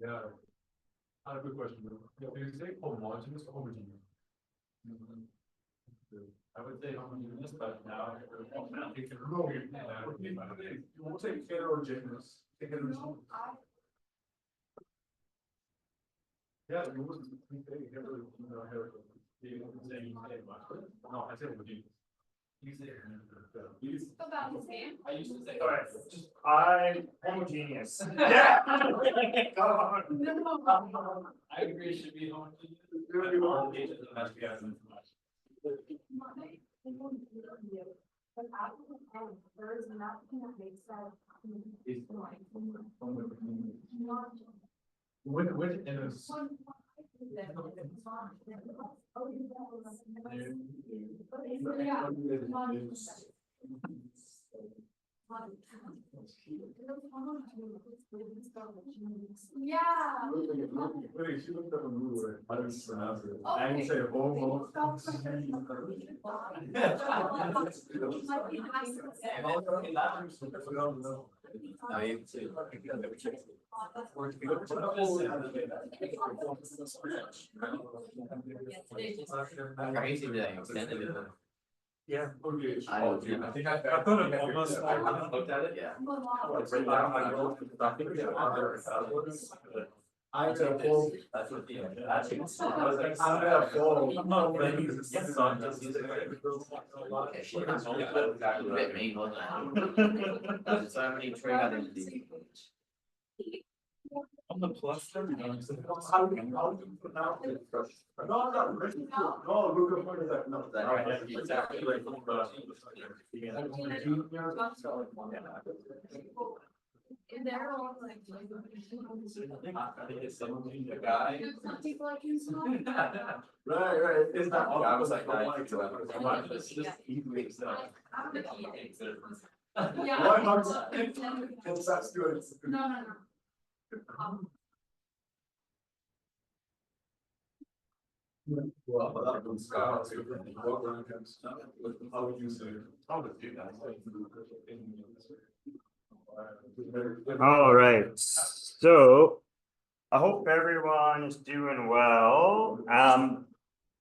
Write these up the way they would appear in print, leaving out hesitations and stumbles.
Yeah, I have a good question. Do you say homogeneous or homogeneous? I would say homogeneous, but now. You won't say heterogeneous. Yeah, you wouldn't say heterogeneous. No, I say homogeneous. About the same. I used to say. Alright, just homogeneous. Yeah. I agree, it should be homogeneous. There is nothing that makes that. Which is. Yeah. Wait, she looked up a movie. I didn't pronounce it. I didn't say homo. Crazy that you extended it. Yeah. Okay. I think I thought of almost. I haven't looked at it, yeah. I got a full. That's what the. I got a full. I'm not ready. Bit mean, wasn't it? So many trade identities. On the plus 30. How do you pronounce it? No, I'm not ready. No, look up what is that? No. Exactly right. And they're all like. I think it's the guy. People like you. Right. It's not. I was like, It's just easily stuff. Yeah. It's that good. No. Well, that one's Scott. How would you say? How would you do that? All right, so I hope everyone is doing well.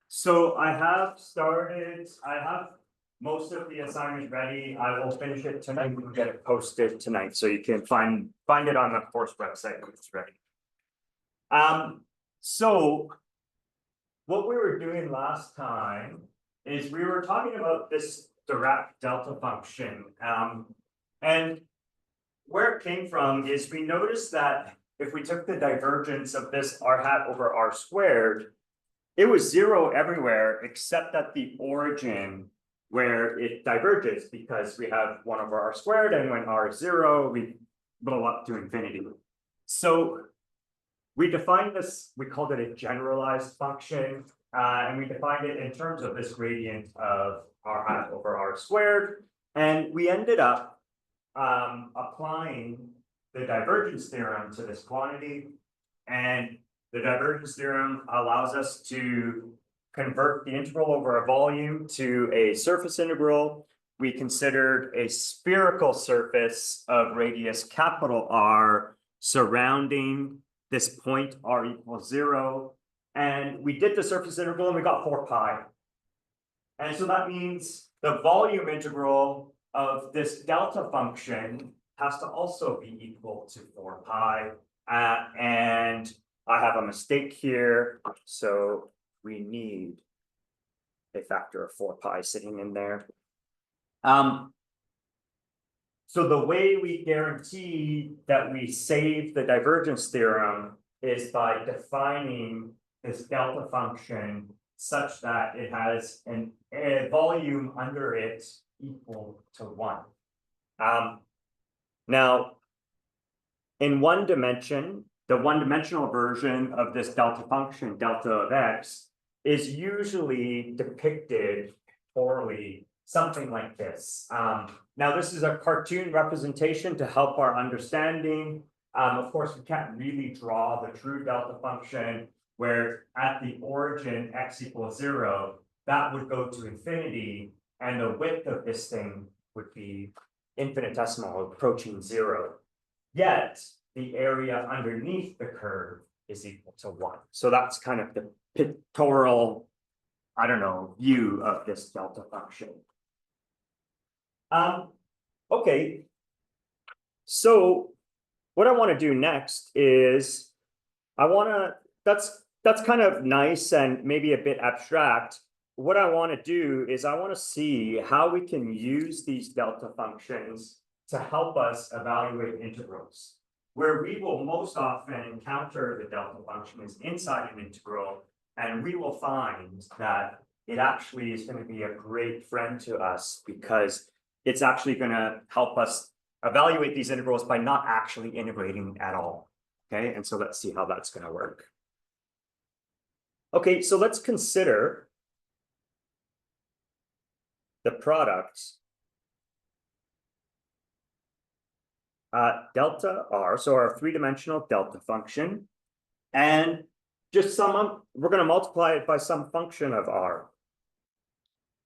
So I have most of the assignment ready. I will finish it tonight. We can get it posted tonight, so you can find it on the course website when it's ready. So what we were doing last time is we were talking about this Dirac-Delta function, and where it came from is we noticed that if we took the divergence of this r hat over r squared, it was 0 everywhere except at the origin where it diverges, because we have 1 over r squared, and when r is 0, we blow up to infinity. So we defined this, we called it a generalized function, and we defined it in terms of this gradient of r hat over r squared, and we ended up applying the divergence theorem to this quantity, and the divergence theorem allows us to convert the integral over a volume to a surface integral. We considered a spherical surface of radius capital R surrounding this point r equals 0, and we did the surface integral and we got 4 pi. And so that means the volume integral of this delta function has to also be equal to 4 pi. And I have a mistake here, so we need a factor of 4 pi sitting in there. So the way we guarantee that we save the divergence theorem is by defining this delta function such that it has a volume under it equal to 1. Now, in one dimension, the one-dimensional version of this delta function, delta of x, is usually depicted poorly, something like this. Now, this is a cartoon representation to help our understanding. Of course, we can't really draw the true delta function, where at the origin x equals 0, that would go to infinity, and the width of this thing would be infinitesimal, approaching 0. Yet, the area underneath the curve is equal to 1. So that's kind of the pictorial, I don't know, view of this delta function. Okay, so what I want to do next is that's kind of nice and maybe a bit abstract. What I want to do is I want to see how we can use these delta functions to help us evaluate integrals. Where we will most often encounter the delta function is inside an integral, and we will find that it actually is going to be a great friend to us because it's actually going to help us evaluate these integrals by not actually integrating at all. Okay, and so let's see how that's going to work. Okay, so let's consider the product delta r, so our three-dimensional delta function, and just we're going to multiply it by some function of r.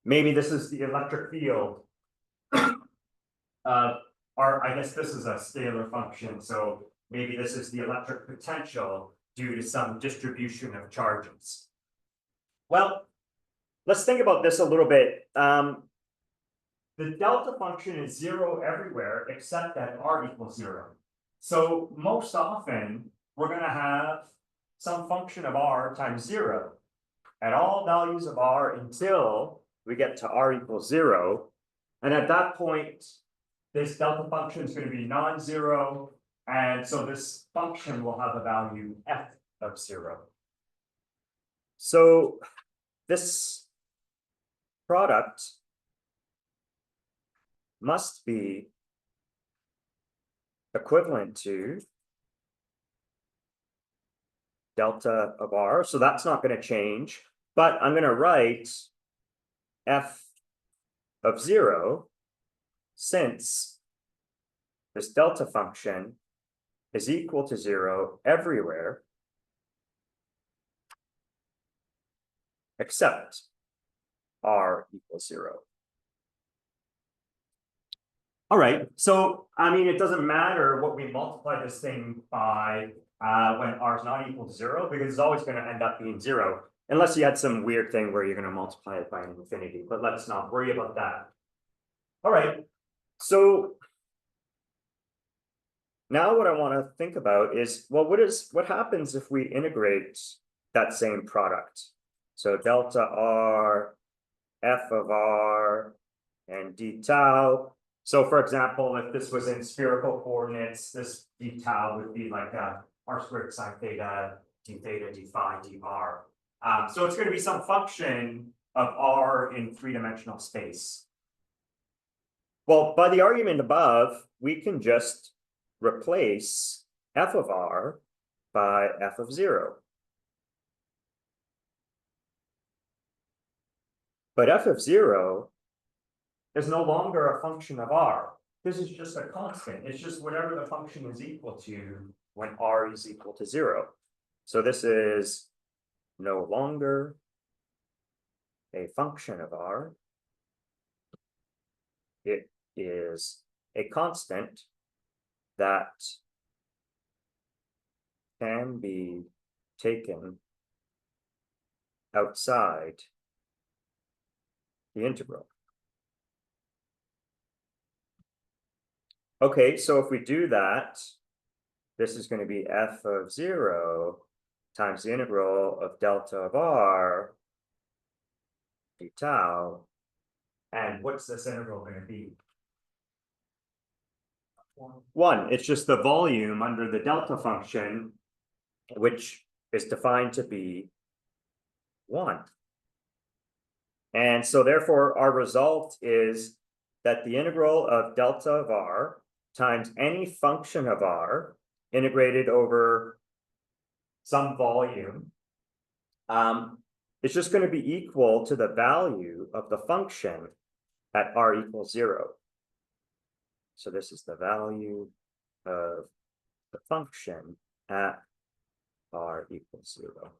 Maybe this is the electric field. I guess this is a scalar function, so maybe this is the electric potential due to some distribution of charges. Well, let's think about this a little bit. The delta function is 0 everywhere except at r equals 0. So most often, we're going to have some function of r times 0 at all values of r until we get to r equals 0. And at that point, this delta function is going to be non-zero. And so this function will have a value f of 0. So this product must be equivalent to delta of r. So that's not going to change, but I'm going to write f of 0 since this delta function is equal to 0 everywhere except r equals 0. All right, so I mean, it doesn't matter what we multiply this thing by when r is not equal to 0, because it's always going to end up being 0, unless you had some weird thing where you're going to multiply it by an infinity, but let's not worry about that. All right, so now what I want to think about is, well, what happens if we integrate that same product? So delta r, f of r, and d tau. So for example, if this was in spherical coordinates, this d tau would be like r squared sine theta, d theta, d phi, dr. So it's going to be some function of r in three-dimensional space. Well, by the argument above, we can just replace f of r by f of 0. But f of 0 is no longer a function of r. This is just a constant. It's just whatever the function is equal to when r is equal to 0. So this is no longer a function of r. It is a constant that can be taken outside the integral. Okay, so if we do that, this is going to be f of 0 times the integral of delta of r d tau. And what's this integral going to be? 1, it's just the volume under the delta function, which is defined to be 1. And so therefore our result is that the integral of delta of r times any function of r integrated over some volume, it's just going to be equal to the value of the function at r equals 0. So this is the value of the function at r equals 0.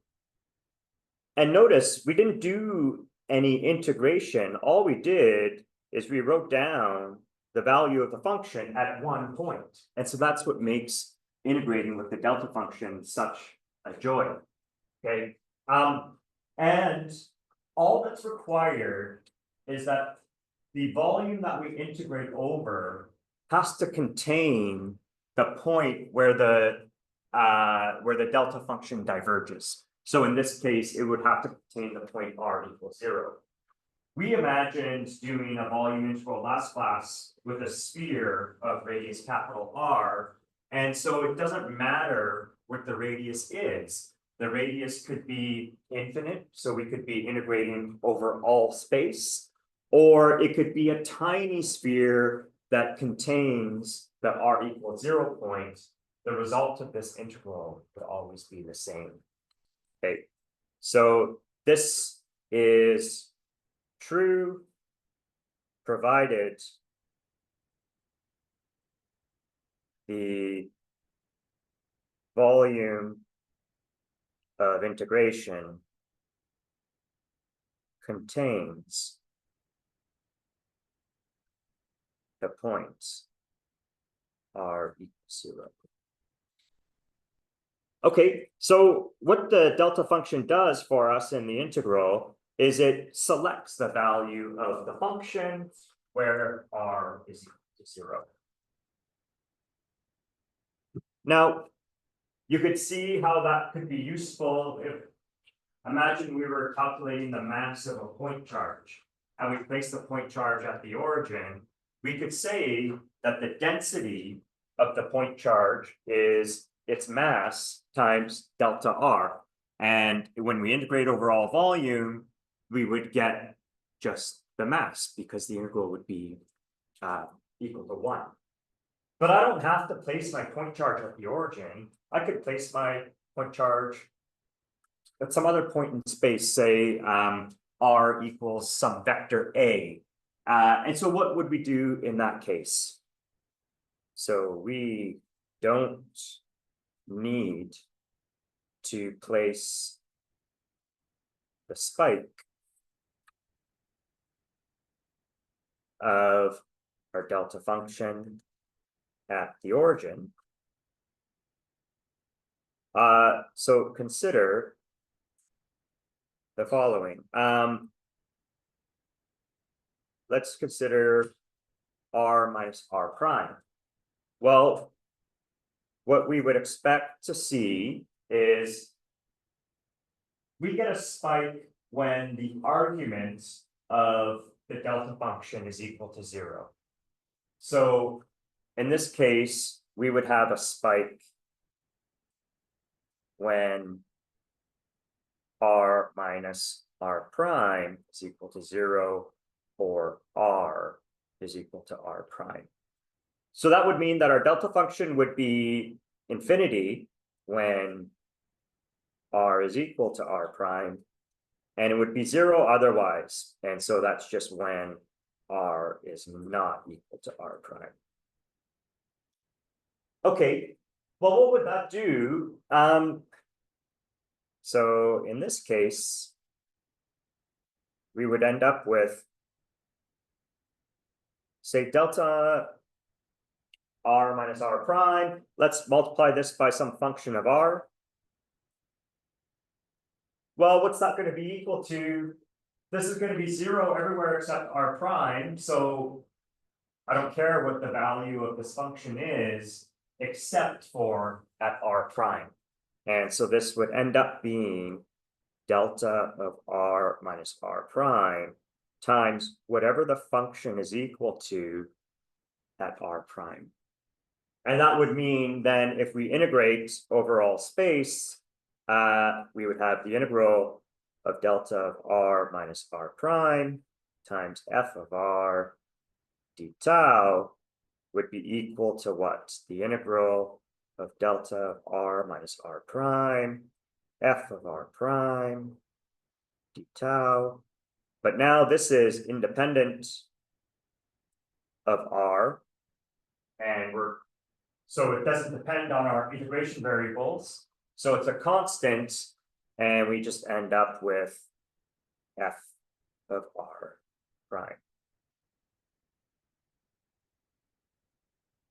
And notice we didn't do any integration. All we did is we wrote down the value of the function at one point. And so that's what makes integrating with the delta function such a joy. Okay. And all that's required is that the volume that we integrate over has to contain the point where the delta function diverges. So in this case, it would have to contain the point r equals 0. We imagined doing a volume integral last class with a sphere of radius capital R, and so it doesn't matter what the radius is. The radius could be infinite, so we could be integrating over all space, or it could be a tiny sphere that contains the r equals 0 point. The result of this integral would always be the same. Okay, so this is true provided the volume of integration contains the points r equals 0. Okay, so what the delta function does for us in the integral is it selects the value of the function where r is equal to 0. Now, you could see how that could be useful if, imagine we were calculating the mass of a point charge, and we place the point charge at the origin. We could say that the density of the point charge is its mass times delta r. And when we integrate over all volume, we would get just the mass because the integral would be equal to 1. But I don't have to place my point charge at the origin. I could place my point charge at some other point in space, say r equals some vector a. And so what would we do in that case? So we don't need to place the spike of our delta function at the origin. So consider the following. Let's consider r minus r prime. Well, what we would expect to see is we get a spike when the argument of the delta function is equal to 0. So in this case, we would have a spike when r minus r prime is equal to 0 or r is equal to r prime. So that would mean that our delta function would be infinity when r is equal to r prime, and it would be 0 otherwise. And so that's just when r is not equal to r prime. Okay, well, what would that do? So in this case, we would end up with, say, delta r minus r prime. Let's multiply this by some function of r. well, what's that gonna be equal to? This is gonna be 0 everywhere except r prime, so. I don't care what the value of this function is, except for at r prime. And so this would end up being delta of r minus r prime times whatever the function is equal to at r prime. And that would mean then if we integrate over all space, we would have the integral of delta of r minus r prime times f of r d tau would be equal to what? The integral of delta of r minus r prime, f of r prime, d tau. But now this is independent of r, and so it doesn't depend on our integration variables. So it's a constant, and we just end up with f of r prime.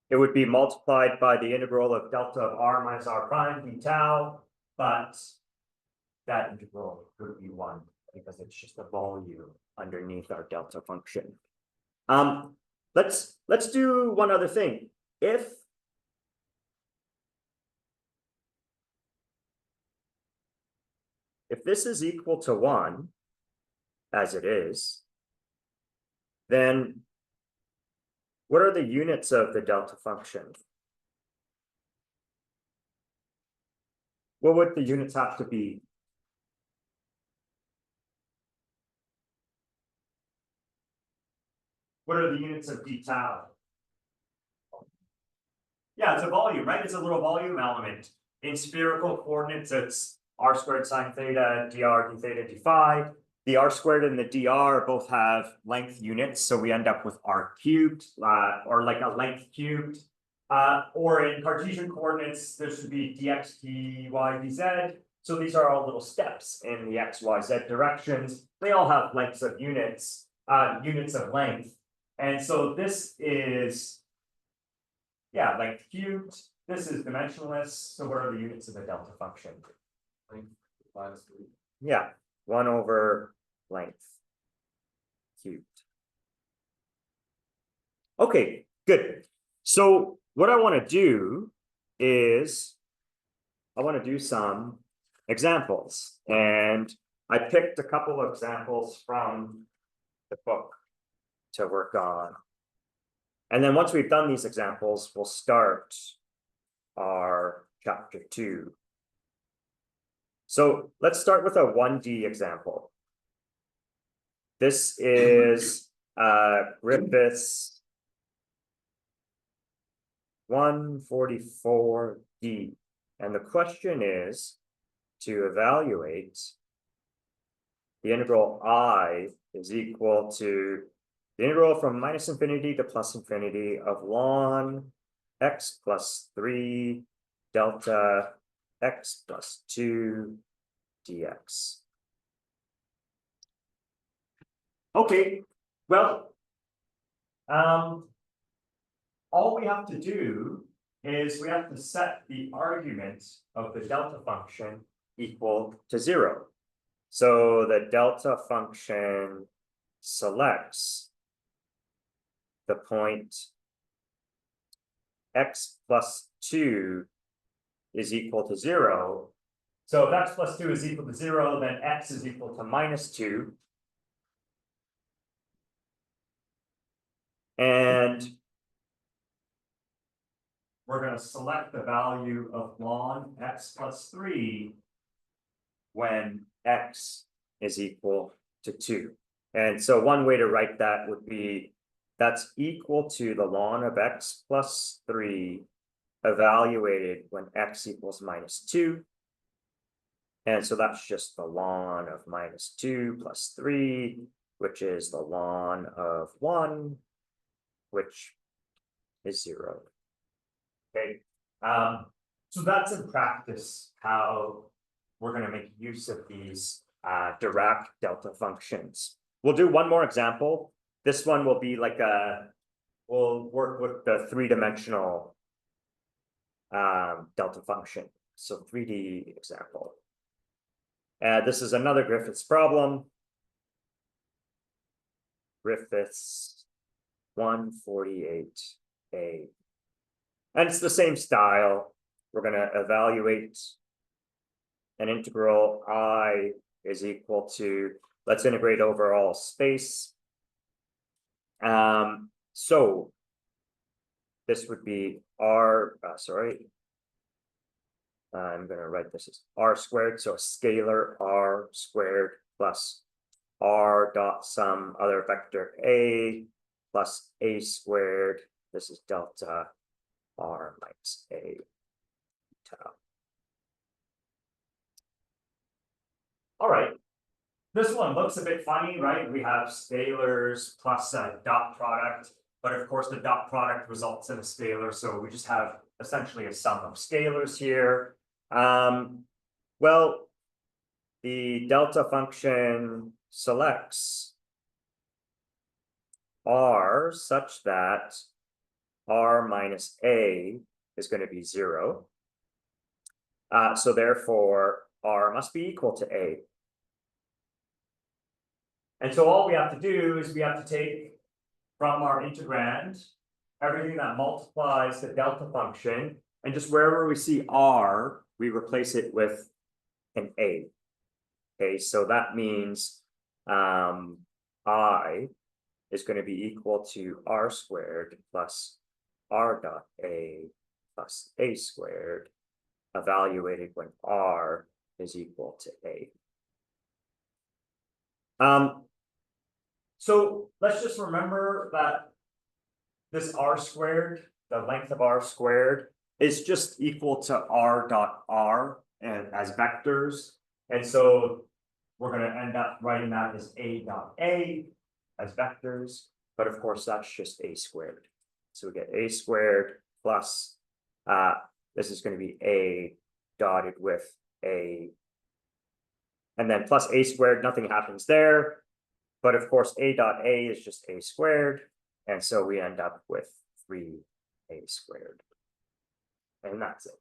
It would be multiplied by the integral of delta of r minus r prime d tau, but that integral would be 1 because it's just a volume underneath our delta function. Let's do one other thing. If this is equal to 1, as it is, then what are the units of the delta function? What would the units have to be? What are the units of d tau? Yeah, it's a volume, right? It's a little volume element. In spherical coordinates, it's r squared sine theta, dr d theta d phi. The r squared and the dr both have length units, so we end up with r cubed, or like a length cubed. Or in Cartesian coordinates, there should be dx, dy, dz. So these are all little steps in the x, y, z directions. They all have lengths of units, units of length. And so this is, yeah, length cubed. This is dimensionless. So what are the units of the delta function? Length minus 3. Yeah, 1 over length cubed. Okay, good. So what I want to do is I want to do some examples, and I picked a couple of examples from the book to work on. And then once we've done these examples, we'll start our chapter 2. So let's start with a 1D example. This is Griffiths 144D. And the question is to evaluate the integral I is equal to the integral from minus infinity to plus infinity of ln x plus 3 delta x plus 2 dx. Okay, well, all we have to do is we have to set the argument of the delta function equal to 0. So the delta function selects the point x plus 2 is equal to 0. So if x plus 2 is equal to 0, then x is equal to minus 2. And we're going to select the value of ln x plus 3 when x is equal to 2. And so one way to write that would be that's equal to the ln of x plus 3 evaluated when x equals minus 2. And so that's just the ln of minus 2 plus 3, which is the ln of 1, which is 0. Okay, so that's in practice how we're going to make use of these Dirac-Delta functions. We'll do one more example. This one will be like we'll work with the 3-dimensional delta function. So 3D example. This is another Griffiths problem. Griffiths 148A. And it's the same style. We're going to evaluate an integral I is equal to, let's integrate over all space. So this would be R, I'm going to write this as R squared, so a scalar R squared plus R dot some other vector A plus A squared. This is delta R minus A tau. All right. This one looks a bit funny, right? We have scalars plus a dot product, but of course the dot product results in a scalar, so we just have essentially a sum of scalars here. Well, the delta function selects R such that R minus A is going to be 0. So therefore, R must be equal to A. And so all we have to do is we have to take from our integrand everything that multiplies the delta function, and just wherever we see R, we replace it with an A. Okay, so that means I is going to be equal to R squared plus R dot A plus A squared, evaluated when R is equal to A. So let's just remember that this R squared, the length of R squared, is just equal to R dot R and as vectors. And so we're going to end up writing that as A dot A as vectors, but of course that's just A squared. So we get A squared plus, this is going to be A dotted with A, and then plus A squared, nothing happens there. But of course, A dot A is just A squared. And so we end up with 3A squared. And that's it.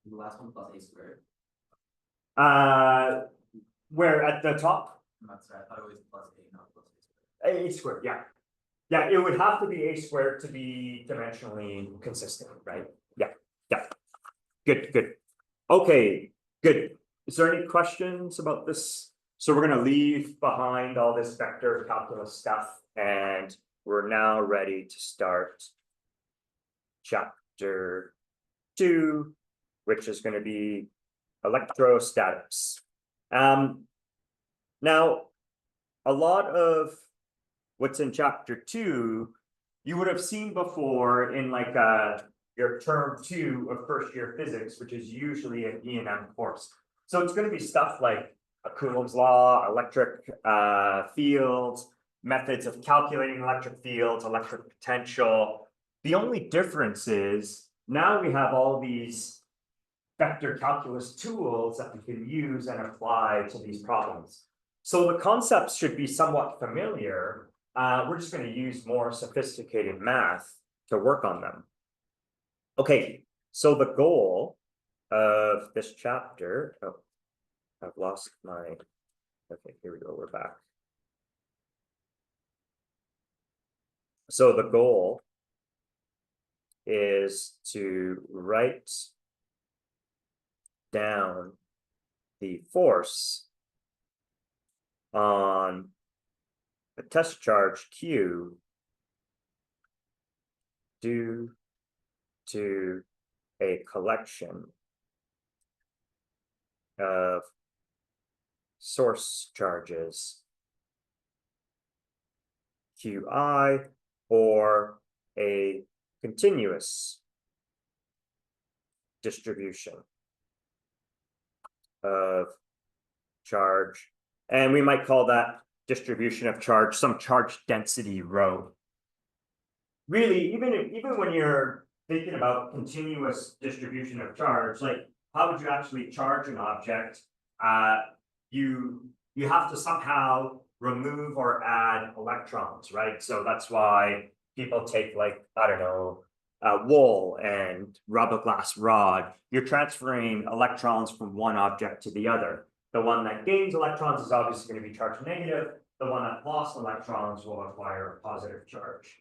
The last one plus A squared. Where at the top? I'm not sorry, I thought it was plus A, not plus A squared, yeah. Yeah, it would have to be A squared to be dimensionally consistent, right? Yeah, yeah. Good, good. Okay, good. Is there any questions about this? So we're going to leave behind all this vector calculus stuff, and we're now ready to start chapter 2, which is going to be electrostatics. Now, a lot of what's in chapter 2, you would have seen before in like your term 2 of first year physics, which is usually an E&M course. So it's going to be stuff like a Coulomb's law, electric fields, methods of calculating electric fields, electric potential. The only difference is now we have all these vector calculus tools that we can use and apply to these problems. So the concepts should be somewhat familiar. We're just going to use more sophisticated math to work on them. Okay, so the goal of this chapter, oh, I've lost my, okay, here we go, we're back. So the goal is to write down the force on a test charge Q due to a collection of source charges Qi or a continuous distribution of charge, and we might call that distribution of charge some charge density rho. Really, even when you're thinking about continuous distribution of charge, like how would you actually charge an object? You have to somehow remove or add electrons, right? So that's why people take, like, I don't know, wool and rubber glass rod, you're transferring electrons from one object to the other. The one that gains electrons is obviously going to be charged negative. The one that lost electrons will acquire a positive charge.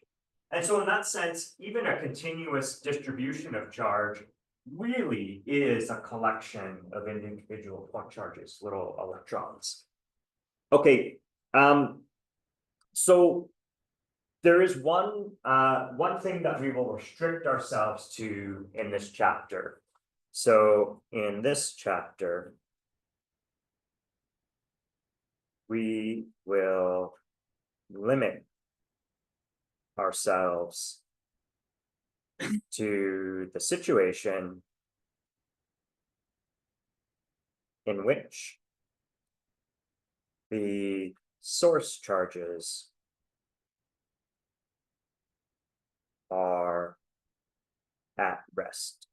And so in that sense, even a continuous distribution of charge really is a collection of individual point charges, little electrons. Okay, so there is one thing that we will restrict ourselves to in this chapter. So in this chapter, we will limit ourselves to the situation in which the source charges are at rest.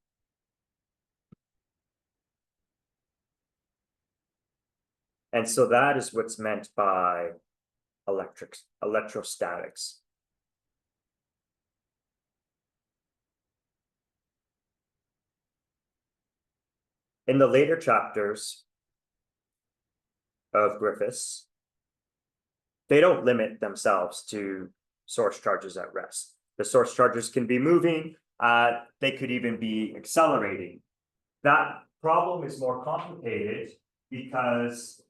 And so that is what's meant by electrostatics. In the later chapters of Griffiths, they don't limit themselves to source charges at rest. The source charges can be moving, they could even be accelerating. That problem is more complicated because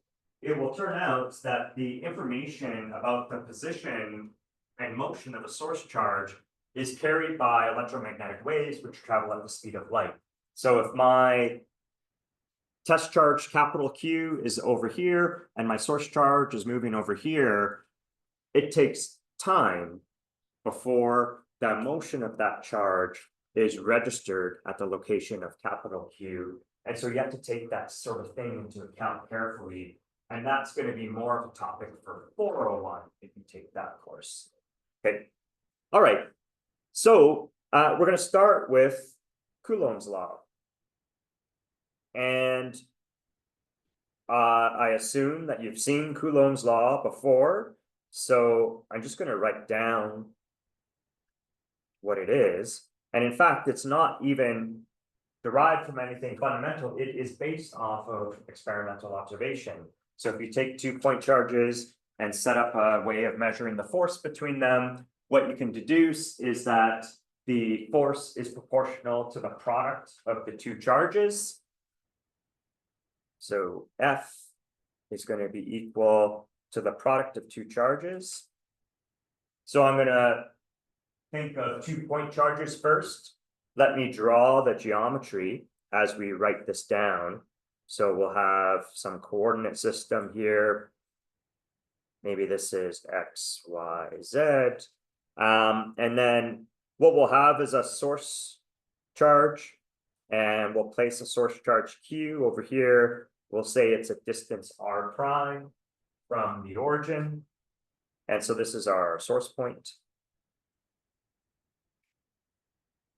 it will turn out that the information about the position and motion of a source charge is carried by electromagnetic waves which travel at the speed of light. So if my test charge capital Q is over here and my source charge is moving over here, it takes time before the motion of that charge is registered at the location of capital Q. And so you have to take that sort of thing into account carefully. And that's going to be more of a topic for 401 if you take that course. Okay. All right. So we're going to start with Coulomb's law. And I assume that you've seen Coulomb's law before. So I'm just going to write down what it is. And in fact, it's not even derived from anything fundamental. It is based off of experimental observation. So if you take 2 point charges and set up a way of measuring the force between them, what you can deduce is that the force is proportional to the product of the 2 charges. So F is going to be equal to the product of 2 charges. So I'm going to think of 2 point charges first. Let me draw the geometry as we write this down. So we'll have some coordinate system here. Maybe this is X, Y, Z. And then what we'll have is a source charge, and we'll place a source charge Q over here. We'll say it's a distance R prime from the origin. And so this is our source point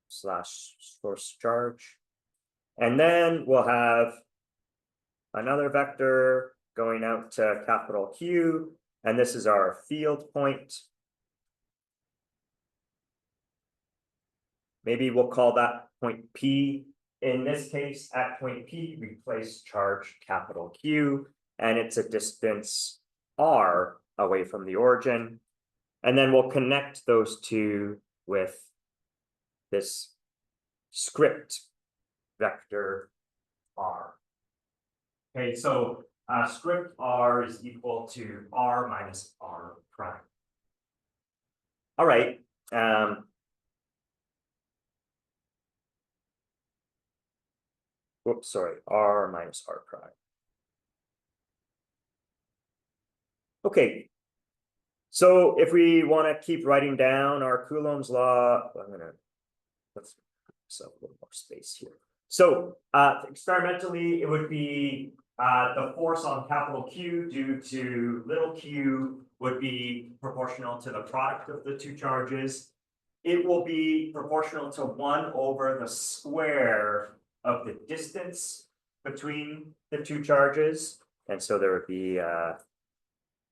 slash source charge. And then we'll have another vector going out to capital Q, and this is our field point. Maybe we'll call that point P. In this case, at point P, we place charge capital Q, and it's a distance R away from the origin. And then we'll connect those two with this script vector R. Okay, so script R is equal to R minus R prime. All right. Whoops, sorry, R minus R prime. Okay, so if we want to keep writing down our Coulomb's law, let's give a little more space here. So experimentally, it would be the force on capital Q due to little q would be proportional to the product of the 2 charges. It will be proportional to 1 over the square of the distance between the 2 charges. And so there would be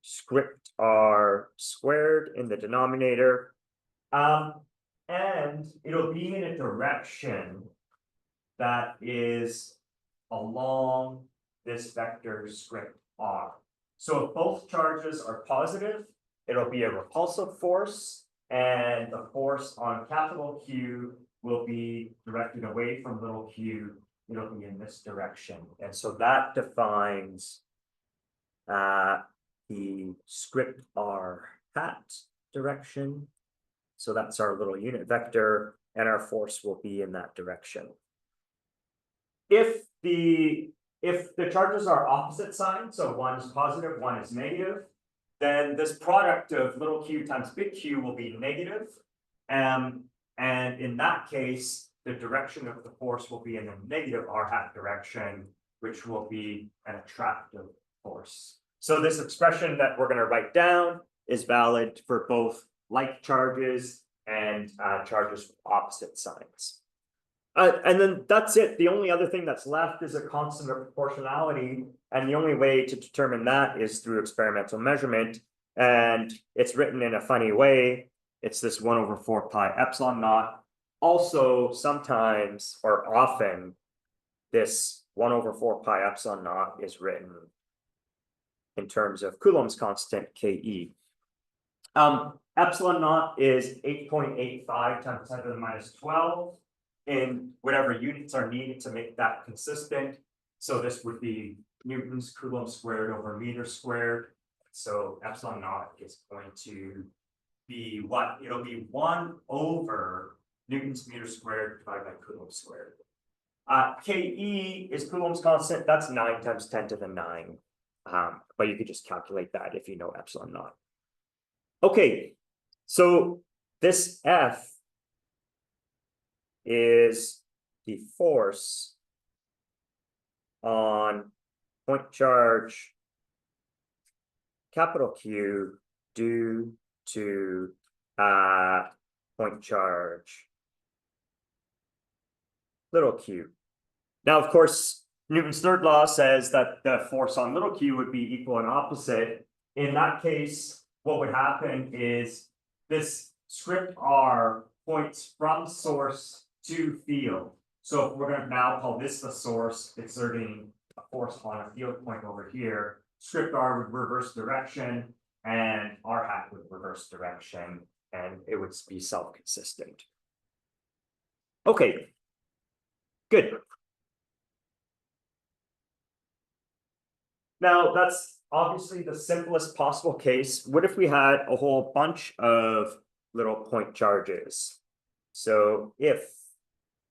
script R squared in the denominator. And it'll be in a direction that is along this vector script R. So if both charges are positive, it'll be a repulsive force, and the force on capital Q will be directed away from little q. It'll be in this direction, and so that defines the script R hat direction. So that's our little unit vector, and our force will be in that direction. If the charges are opposite signs, so one is positive, one is negative, then this product of little q times big Q will be negative. And in that case, the direction of the force will be in the negative R hat direction, which will be an attractive force. So this expression that we're going to write down is valid for both like charges and charges with opposite signs. And then that's it. The only other thing that's left is a constant of proportionality. And the only way to determine that is through experimental measurement. And it's written in a funny way. It's this 1/4 pi epsilon naught. Also, sometimes or often, this 1/4 pi epsilon naught is written in terms of Coulomb's constant Ke. Epsilon naught is 8.85 times 10 to the minus 12 in whatever units are needed to make that consistent. So this would be newtons Coulomb squared over meter squared. So epsilon naught is going to be what? It'll be 1 over newtons meter squared divided by Coulomb squared. Ke is Coulomb's constant. That's 9 times 10 to the 9. But you could just calculate that if you know epsilon naught. Okay, so this F is the force on point charge capital Q due to point charge little q. Now, of course, Newton's third law says that the force on little q would be equal and opposite. In that case, what would happen is this script R points from source to field. So if we're going to now call this the source exerting a force on a field point over here, script R would reverse direction and R hat would reverse direction, and it would be self-consistent. Okay, good. Now, that's obviously the simplest possible case. What if we had a whole bunch of little point charges? So if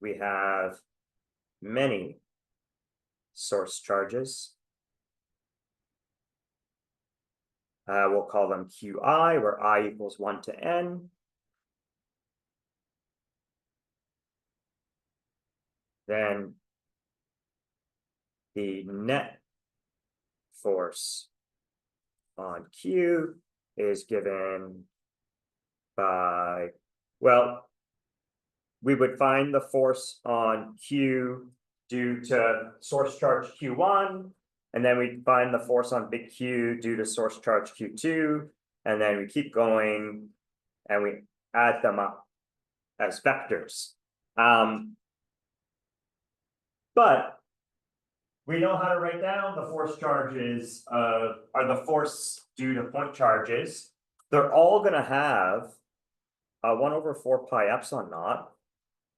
we have many source charges, we'll call them Qi, where I equals 1 to n. Then the net force on Q is given by, well, we would find the force on Q due to source charge Q1, and then we find the force on big Q due to source charge Q2, and then we keep going and we add them up as vectors. But we know how to write down the force charges or the force due to point charges. They're all going to have a 1/4 pi epsilon naught.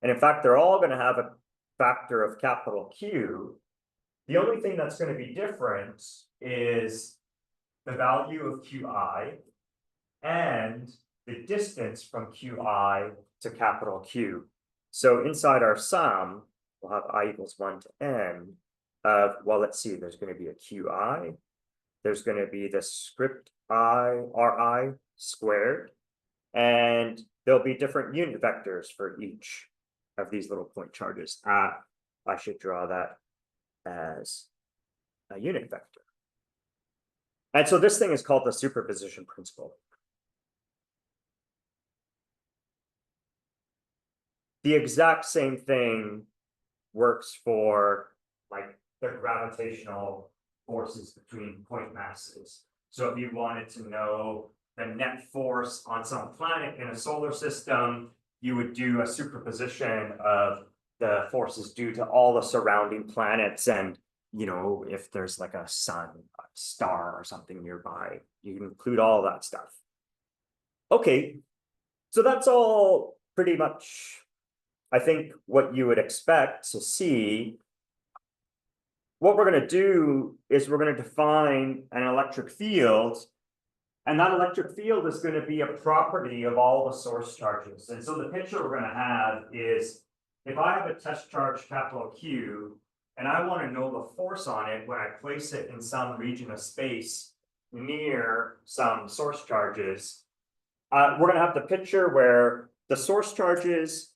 And in fact, they're all going to have a factor of capital Q. The only thing that's going to be different is the value of Qi and the distance from Qi to capital Q. So inside our sum, we'll have I equals 1 to n of, well, let's see, there's going to be a Qi. There's going to be the script I, Ri squared, and there'll be different unit vectors for each of these little point charges. I should draw that as a unit vector. And so this thing is called the superposition principle. The exact same thing works for like the gravitational forces between point masses. So if you wanted to know the net force on some planet in a solar system, you would do a superposition of the forces due to all the surrounding planets and, you know, if there's like a sun, a star or something nearby, you can include all that stuff. Okay, so that's all pretty much, I think, what you would expect to see. What we're going to do is we're going to define an electric field, and that electric field is going to be a property of all the source charges. And so the picture we're going to have is, if I have a test charge capital Q, and I want to know the force on it when I place it in some region of space near some source charges, we're going to have the picture where the source charges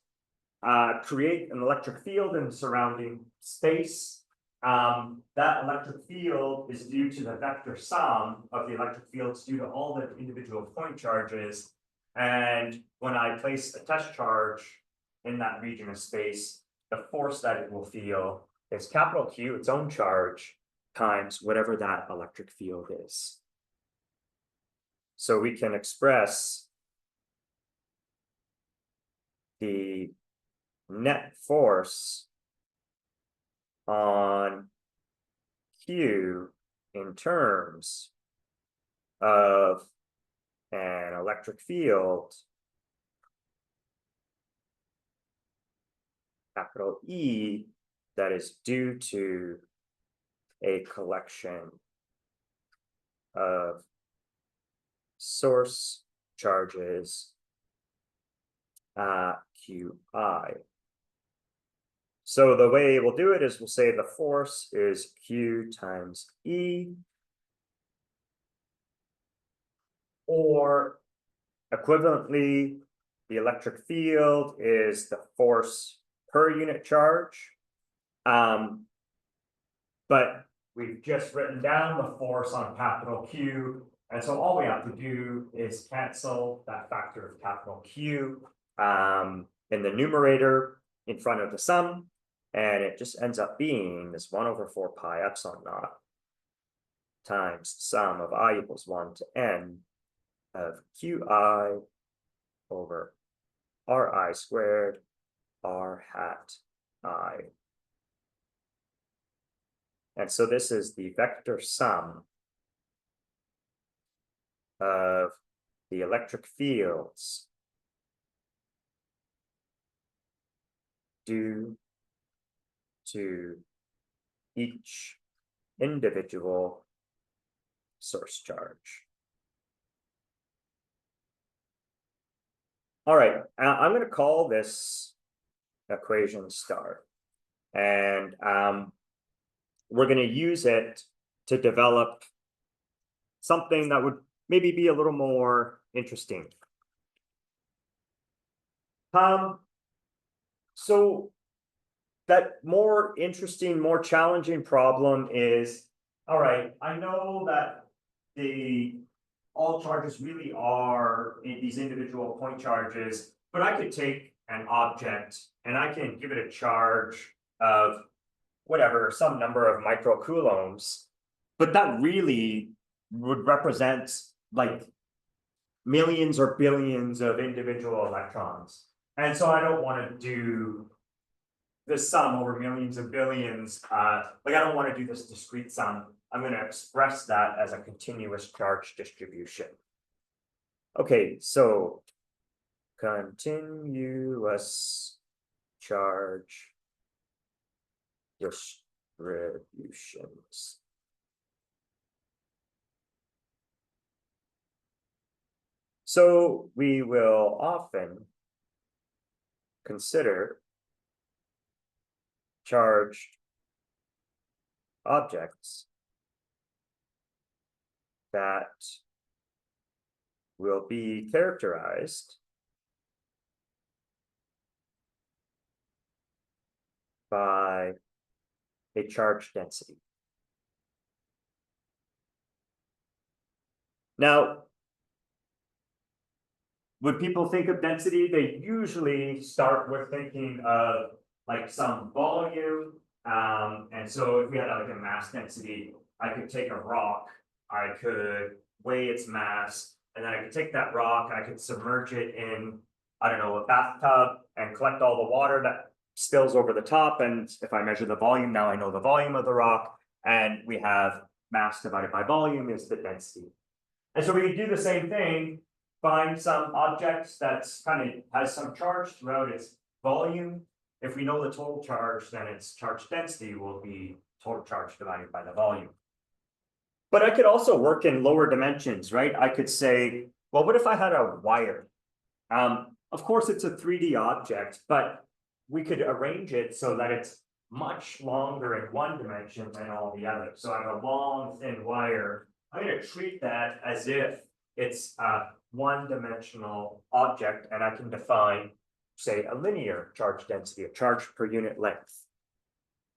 create an electric field in the surrounding space. That electric field is due to the vector sum of the electric fields due to all the individual point charges. And when I place a test charge in that region of space, the force that it will feel is capital Q, its own charge, times whatever that electric field is. So we can express the net force on Q in terms of an electric field, capital E, that is due to a collection of source charges QI. So the way we'll do it is we'll say the force is Q times E, or equivalently, the electric field is the force per unit charge. But we've just written down the force on capital Q, and so all we have to do is cancel that factor of capital Q in the numerator in front of the sum, and it just ends up being this 1/4 pi epsilon naught times the sum of I equals 1 to n of Qi over Ri squared R hat I. And so this is the vector sum of the electric fields due to each individual source charge. All right, I'm going to call this equation star, and we're going to use it to develop something that would maybe be a little more interesting. So that more interesting, more challenging problem is, all right, I know that all charges really are in these individual point charges, but I could take an object and I can give it a charge of whatever, some number of microcoulombs, but that really would represent like millions or billions of individual electrons. And so I don't want to do this sum over millions and billions. I don't want to do this discrete sum. I'm going to express that as a continuous charge distribution. Okay, so continuous charge distributions. So we will often consider charged objects that will be characterized by a charge density. Now, when people think of density, they usually start with thinking of like some volume. And so if we had like a mass density, I could take a rock, I could weigh its mass, and then I could take that rock, I could submerge it in I don't know, a bathtub and collect all the water that spills over the top. And if I measure the volume, now I know the volume of the rock. And we have mass divided by volume is the density. And so we can do the same thing, find some objects that's kind of has some charge throughout its volume. If we know the total charge, then its charge density will be total charge divided by the volume. But I could also work in lower dimensions, right? I could say, well, what if I had a wire? Of course, it's a 3D object, but we could arrange it so that it's much longer in one dimension than all the others. So I have a long, thin wire. I'm going to treat that as if it's a one-dimensional object, and I can define, say, a linear charge density, a charge per unit length.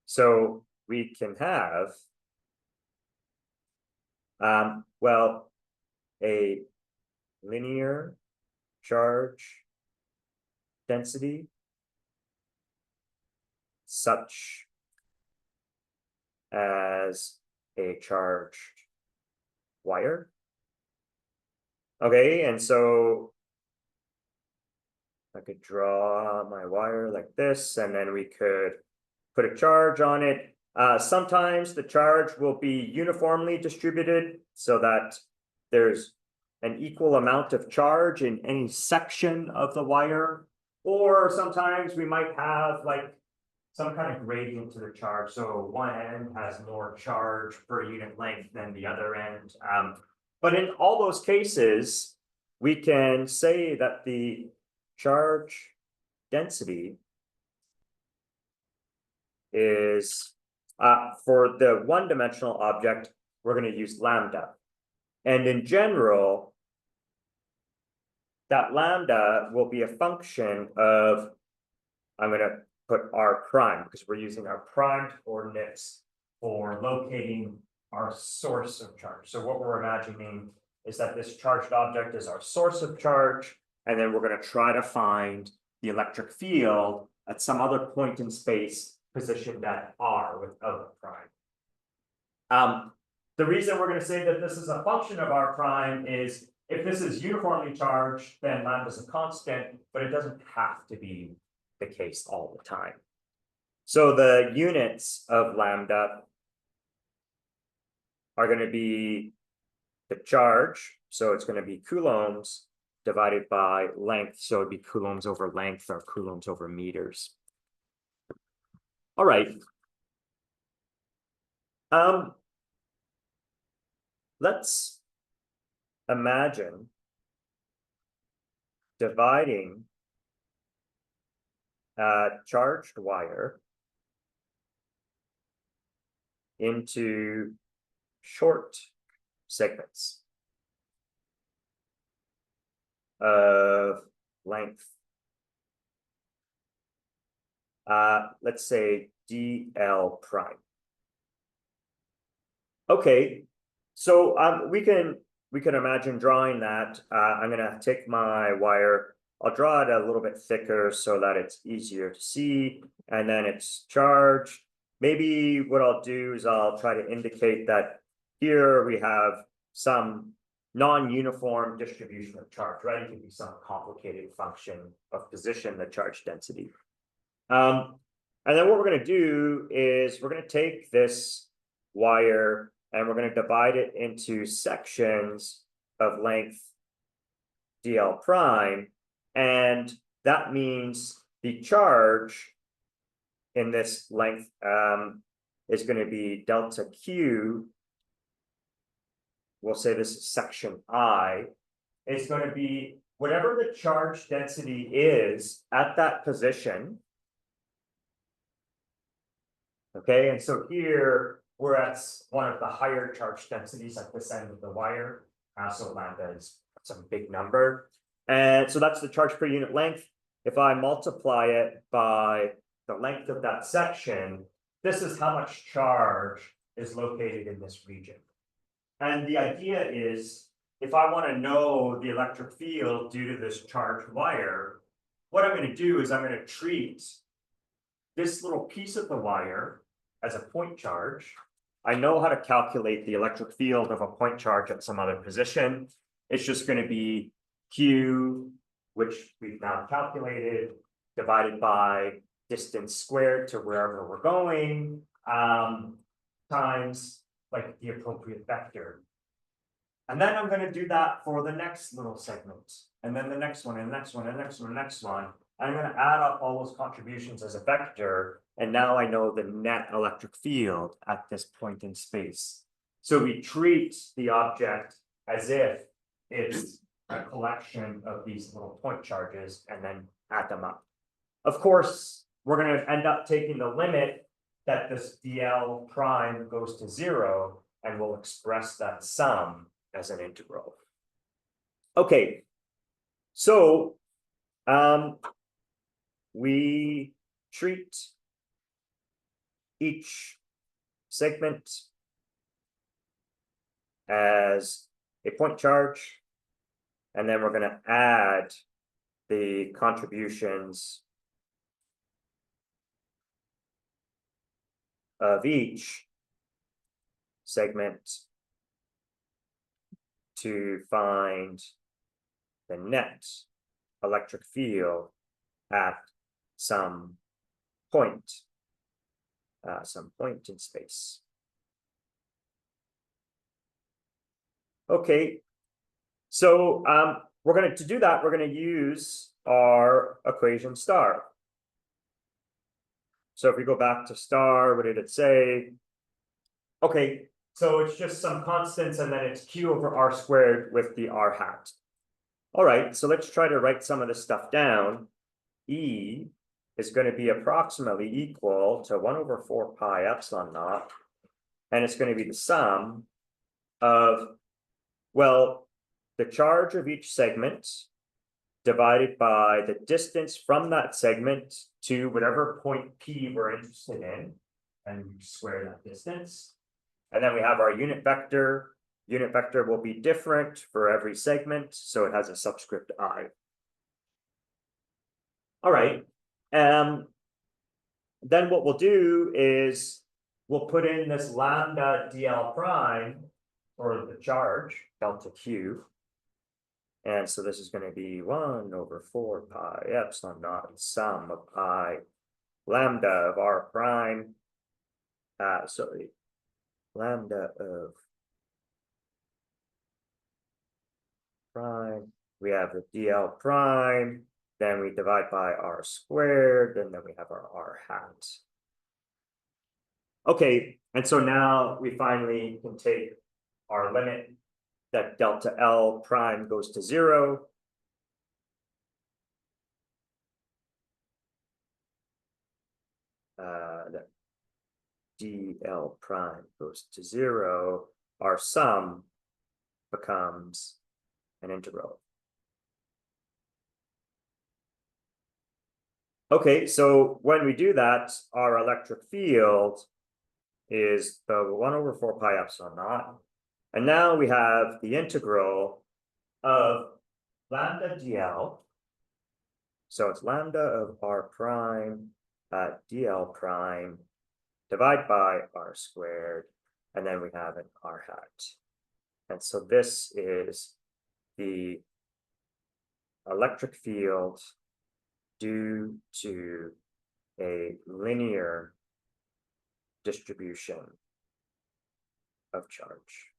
So we can have, well, a linear charge density such as a charged wire. Okay, and so I could draw my wire like this, and then we could put a charge on it. Sometimes the charge will be uniformly distributed so that there's an equal amount of charge in any section of the wire, or sometimes we might have like some kind of gradient to the charge. So one end has more charge per unit length than the other end. But in all those cases, we can say that the charge density is, for the one-dimensional object, we're going to use lambda. And in general, that lambda will be a function of, I'm going to put r prime, because we're using our primed coordinates for locating our source of charge. So what we're imagining is that this charged object is our source of charge, and then we're going to try to find the electric field at some other point in space positioned at r without prime. The reason we're going to say that this is a function of r prime is if this is uniformly charged, then lambda is a constant, but it doesn't have to be the case all the time. So the units of lambda are going to be the charge, so it's going to be coulombs divided by length, so it'd be coulombs over length or coulombs over meters. All right. Let's imagine dividing a charged wire into short segments of length, let's say dl prime. Okay, so we can imagine drawing that. I'm gonna take my wire, I'll draw it a little bit thicker so that it's easier to see, and then it's charged. Maybe what I'll do is I'll try to indicate that here we have some non-uniform distribution of charge, right? It could be some complicated function of position, the charge density. And then what we're going to do is we're going to take this wire and we're going to divide it into sections of length dl prime, and that means the charge in this length is going to be delta Q. We'll say this is section I. It's going to be whatever the charge density is at that position. Okay, and so here we're at one of the higher charge densities at this end of the wire. So lambda is some big number. And so that's the charge per unit length. If I multiply it by the length of that section, this is how much charge is located in this region. And the idea is, if I want to know the electric field due to this charged wire, what I'm going to do is I'm going to treat this little piece of the wire as a point charge. I know how to calculate the electric field of a point charge at some other position. It's just going to be Q which we've now calculated, divided by distance squared to wherever we're going, times like the appropriate vector. And then I'm gonna do that for the next little segment, and then the next one, and the next one, and the next one, and the next one. I'm gonna add up all those contributions as a vector, and now I know the net electric field at this point in space. So we treat the object as if it's a collection of these little point charges and then add them up. Of course, we're gonna end up taking the limit that this dl prime goes to 0, and we'll express that sum as an integral. Okay, so we treat each segment as a point charge, and then we're going to add the contributions of each segment to find the net electric field at some point in space. Okay, so to do that, we're going to use our equation star. So if we go back to star, what did it say? Okay, so it's just some constants, and then it's q over r squared with the r hat. All right, so let's try to write some of this stuff down. E is going to be approximately equal to 1 over 4 pi epsilon naught, and it's going to be the sum of, well, the charge of each segment divided by the distance from that segment to whatever point P we're interested in, and we square that distance. And then we have our unit vector. Unit vector will be different for every segment, so it has a subscript I. All right. Then what we'll do is we'll put in this lambda dl prime, or the charge, delta q. And so this is going to be 1 over 4 pi epsilon naught sum of I lambda of r prime. Lambda of prime. We have the dl prime, then we divide by r squared, and then we have our r hat. Okay, and so now we finally can take our limit that delta L prime goes to 0. That dl prime goes to 0. Our sum becomes an integral. Okay, so when we do that, our electric field is the 1 over 4 pi epsilon naught. And now we have the integral of lambda dl. So it's lambda of r prime dl prime divided by r squared, and then we have an r hat. And so this is the electric field due to a linear distribution of charge.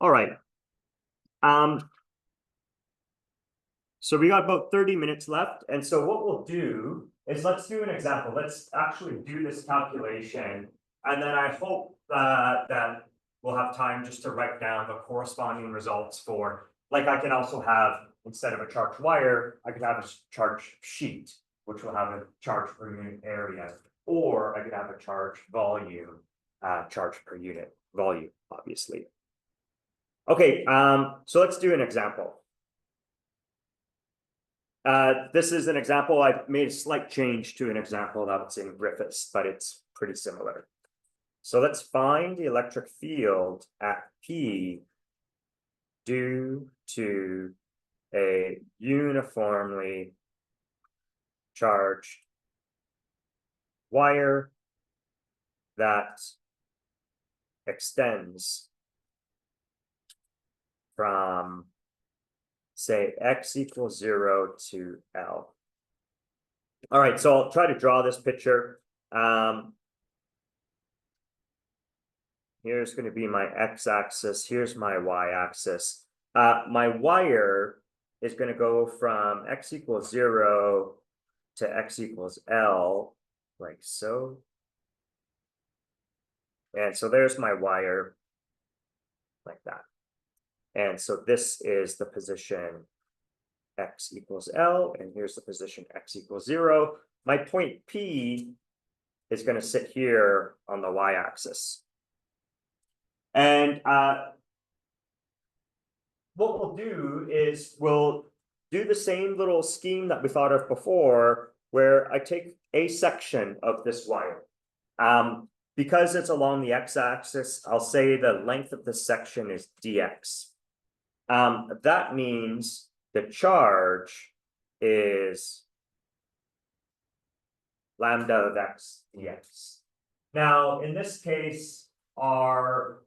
All right. So we got about 30 minutes left. And so what we'll do is let's do an example. Let's actually do this calculation. And then I hope that we'll have time just to write down the corresponding results for, like I can also have, instead of a charged wire, I could have a charged sheet, which will have a charge per unit area, or I could have a charged volume, charge per unit volume, obviously. Okay, so let's do an example. This is an example. I've made a slight change to an example that's in Griffiths, but it's pretty similar. So let's find the electric field at P due to a uniformly charged wire that extends from, say, x equals 0 to L. All right, so I'll try to draw this picture. Here's going to be my x-axis. Here's my y-axis. My wire is going to go from x equals 0 to x equals L, like so. And so there's my wire, like that. And so this is the position x equals L, and here's the position x equals 0. My point P is going to sit here on the y-axis. And what we'll do is we'll do the same little scheme that we thought of before, where I take a section of this wire. Because it's along the x-axis, I'll say the length of this section is dx. That means the charge is lambda of x dx. Now, in this case, our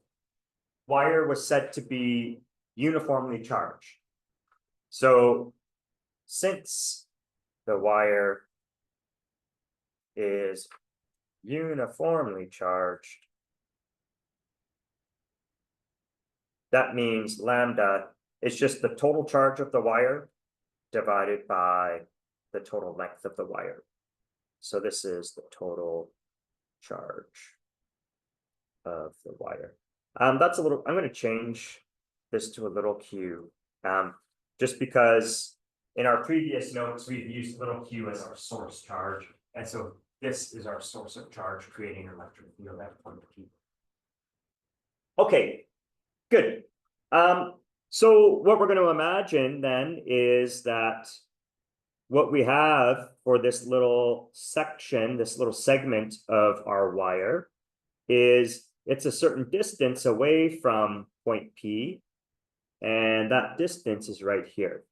wire was said to be uniformly charged. So since the wire is uniformly charged, that means lambda is just the total charge of the wire divided by the total length of the wire. So this is the total charge of the wire. That's a little, I'm going to change this to a little q, just because in our previous notes, we've used little q as our source charge. And so this is our source of charge, creating an electric field at point P. Okay, good. So what we're going to imagine then is that what we have for this little section, this little segment of our wire, is it's a certain distance away from point P, and that distance is right here.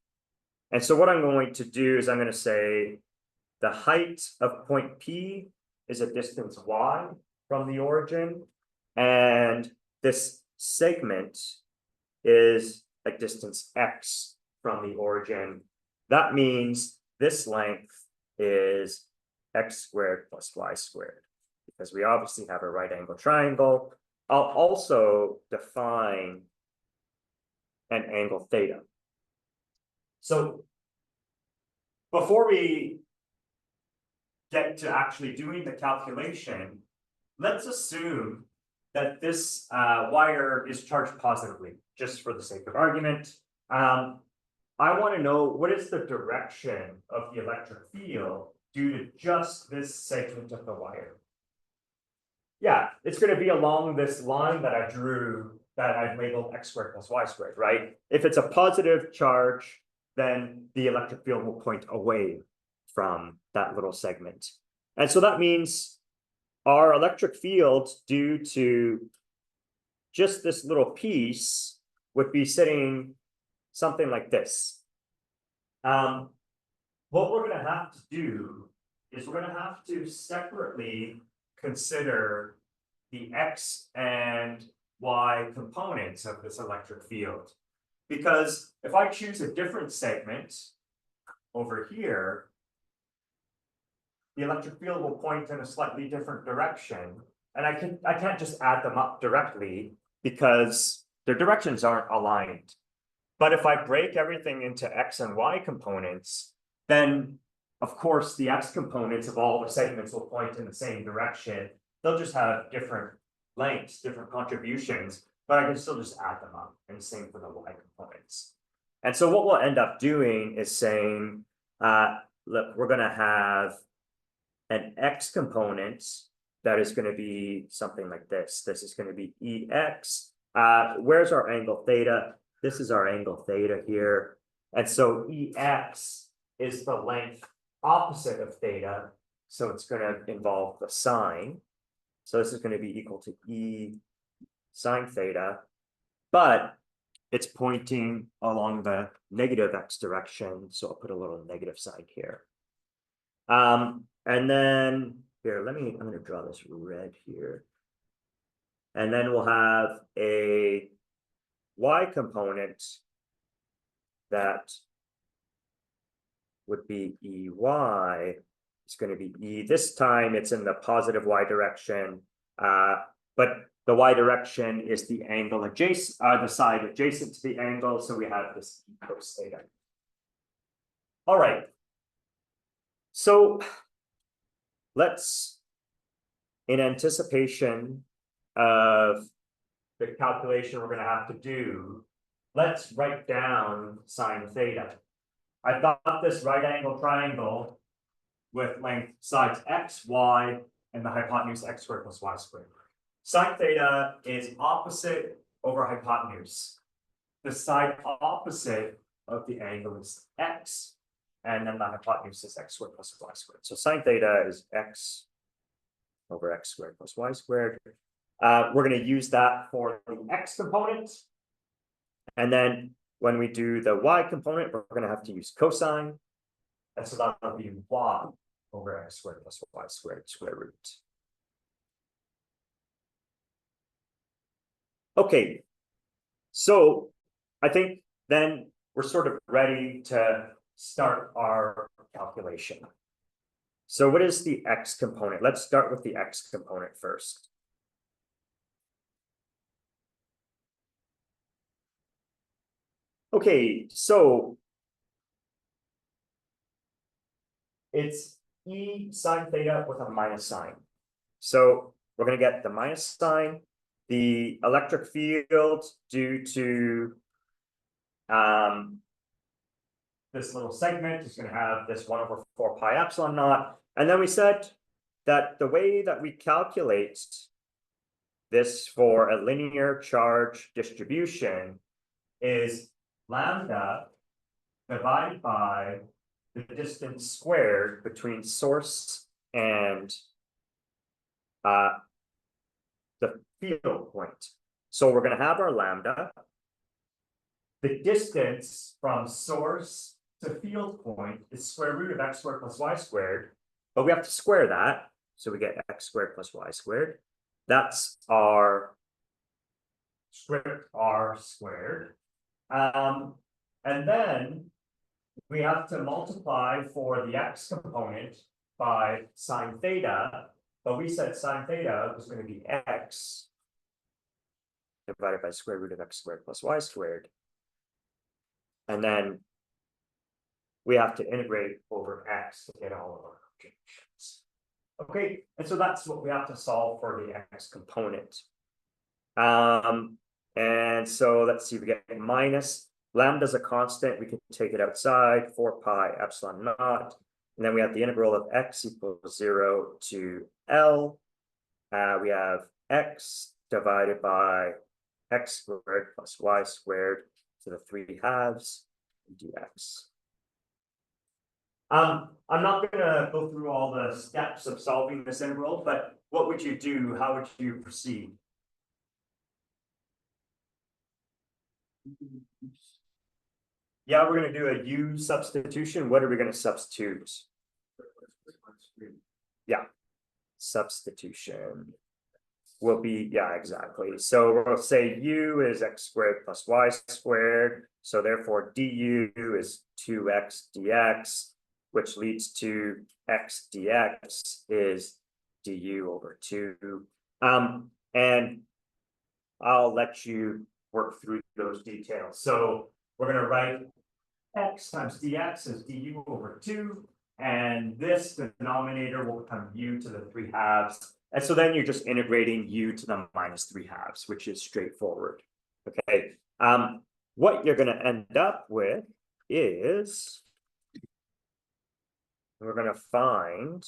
And so what I'm going to do is I'm going to say the height of point P is a distance y from the origin, and this segment is a distance x from the origin. That means this length is x squared plus y squared, because we obviously have a right angle triangle. I'll also define an angle theta. So before we get to actually doing the calculation, let's assume that this wire is charged positively, just for the sake of argument. I want to know what is the direction of the electric field due to just this segment of the wire. Yeah, it's going to be along this line that I drew, that I've labeled x squared plus y squared, right? If it's a positive charge, then the electric field will point away from that little segment. And so that means our electric field due to just this little piece would be sitting something like this. What we're going to have to do is we're going to have to separately consider the x and y components of this electric field. Because if I choose a different segment over here, the electric field will point in a slightly different direction. And I can't just add them up directly because their directions aren't aligned. But if I break everything into x and y components, then of course the x components of all the segments will point in the same direction. They'll just have different lengths, different contributions, but I can still just add them up, and the same for the y components. And so what we'll end up doing is saying, look, we're going to have an x component that is going to be something like this. This is going to be ex. Where's our angle theta? This is our angle theta here. And so ex is the length opposite of theta. So it's going to involve the sine. So this is going to be equal to e sine theta, but it's pointing along the negative x direction. So I'll put a little negative sign here. And then here, I'm going to draw this red here. And then we'll have a y component that would be EY is going to be E. This time it's in the positive Y direction, but the Y direction is the angle adjacent, the side adjacent to the angle, so we have this E cos theta. All right. So let's, in anticipation of the calculation we're going to have to do, let's write down sine theta. I've got this right angle triangle with length sides x, y, and the hypotenuse x squared plus y squared. Sine theta is opposite over hypotenuse. The side opposite of the angle is x, and then the hypotenuse is x squared plus y squared. So sine theta is x over x squared plus y squared. We're going to use that for the x component. And then when we do the y component, we're going to have to use cosine. And so that'll be y over x squared plus y squared square root. Okay, so I think then we're sort of ready to start our calculation. So what is the x component? Let's start with the x component first. Okay, so it's E sine theta with a minus sign. So we're going to get the minus sign. The electric field due to this little segment is going to have this 1 over 4 pi epsilon naught. And then we said that the way that we calculate this for a linear charge distribution is lambda divided by the distance squared between source and the field point. So we're going to have our lambda. The distance from source to field point is square root of x squared plus y squared, but we have to square that. So we get x squared plus y squared. That's our script r squared. And then we have to multiply for the x component by sine theta, but we said sine theta was going to be x divided by square root of x squared plus y squared. And then we have to integrate over x to get all of our functions. Okay, and so that's what we have to solve for the x component. And so let's see, we get minus lambda's a constant, we can take it outside, 4 pi epsilon naught. And then we have the integral of x equals 0 to L. We have x divided by x squared plus y squared to the 3 halves dx. I'm not going to go through all the steps of solving this integral, but what would you do? How would you proceed? Yeah, we're going to do a u substitution. What are we going to substitute? Yeah, substitution will be, yeah, exactly. So we'll say u is x squared plus y squared. So therefore du is 2x dx, which leads to x dx is du over 2. And I'll let you work through those details. So we're going to write x times dx as du over 2. And this denominator will become u to the 3 halves. And so then you're just integrating u to the minus 3 halves, which is straightforward. Okay. What you're going to end up with is we're going to find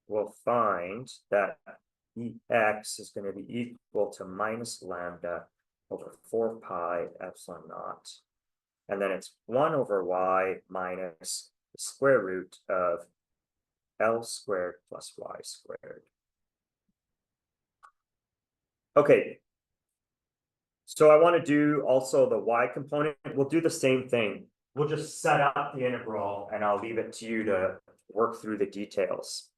we'll find that ex is going to be equal to minus lambda over 4 pi epsilon naught. And then it's 1 over y minus the square root of L squared plus y squared. Okay. So I want to do also the y component. We'll do the same thing. We'll just set up the integral and I'll leave it to you to work through the details.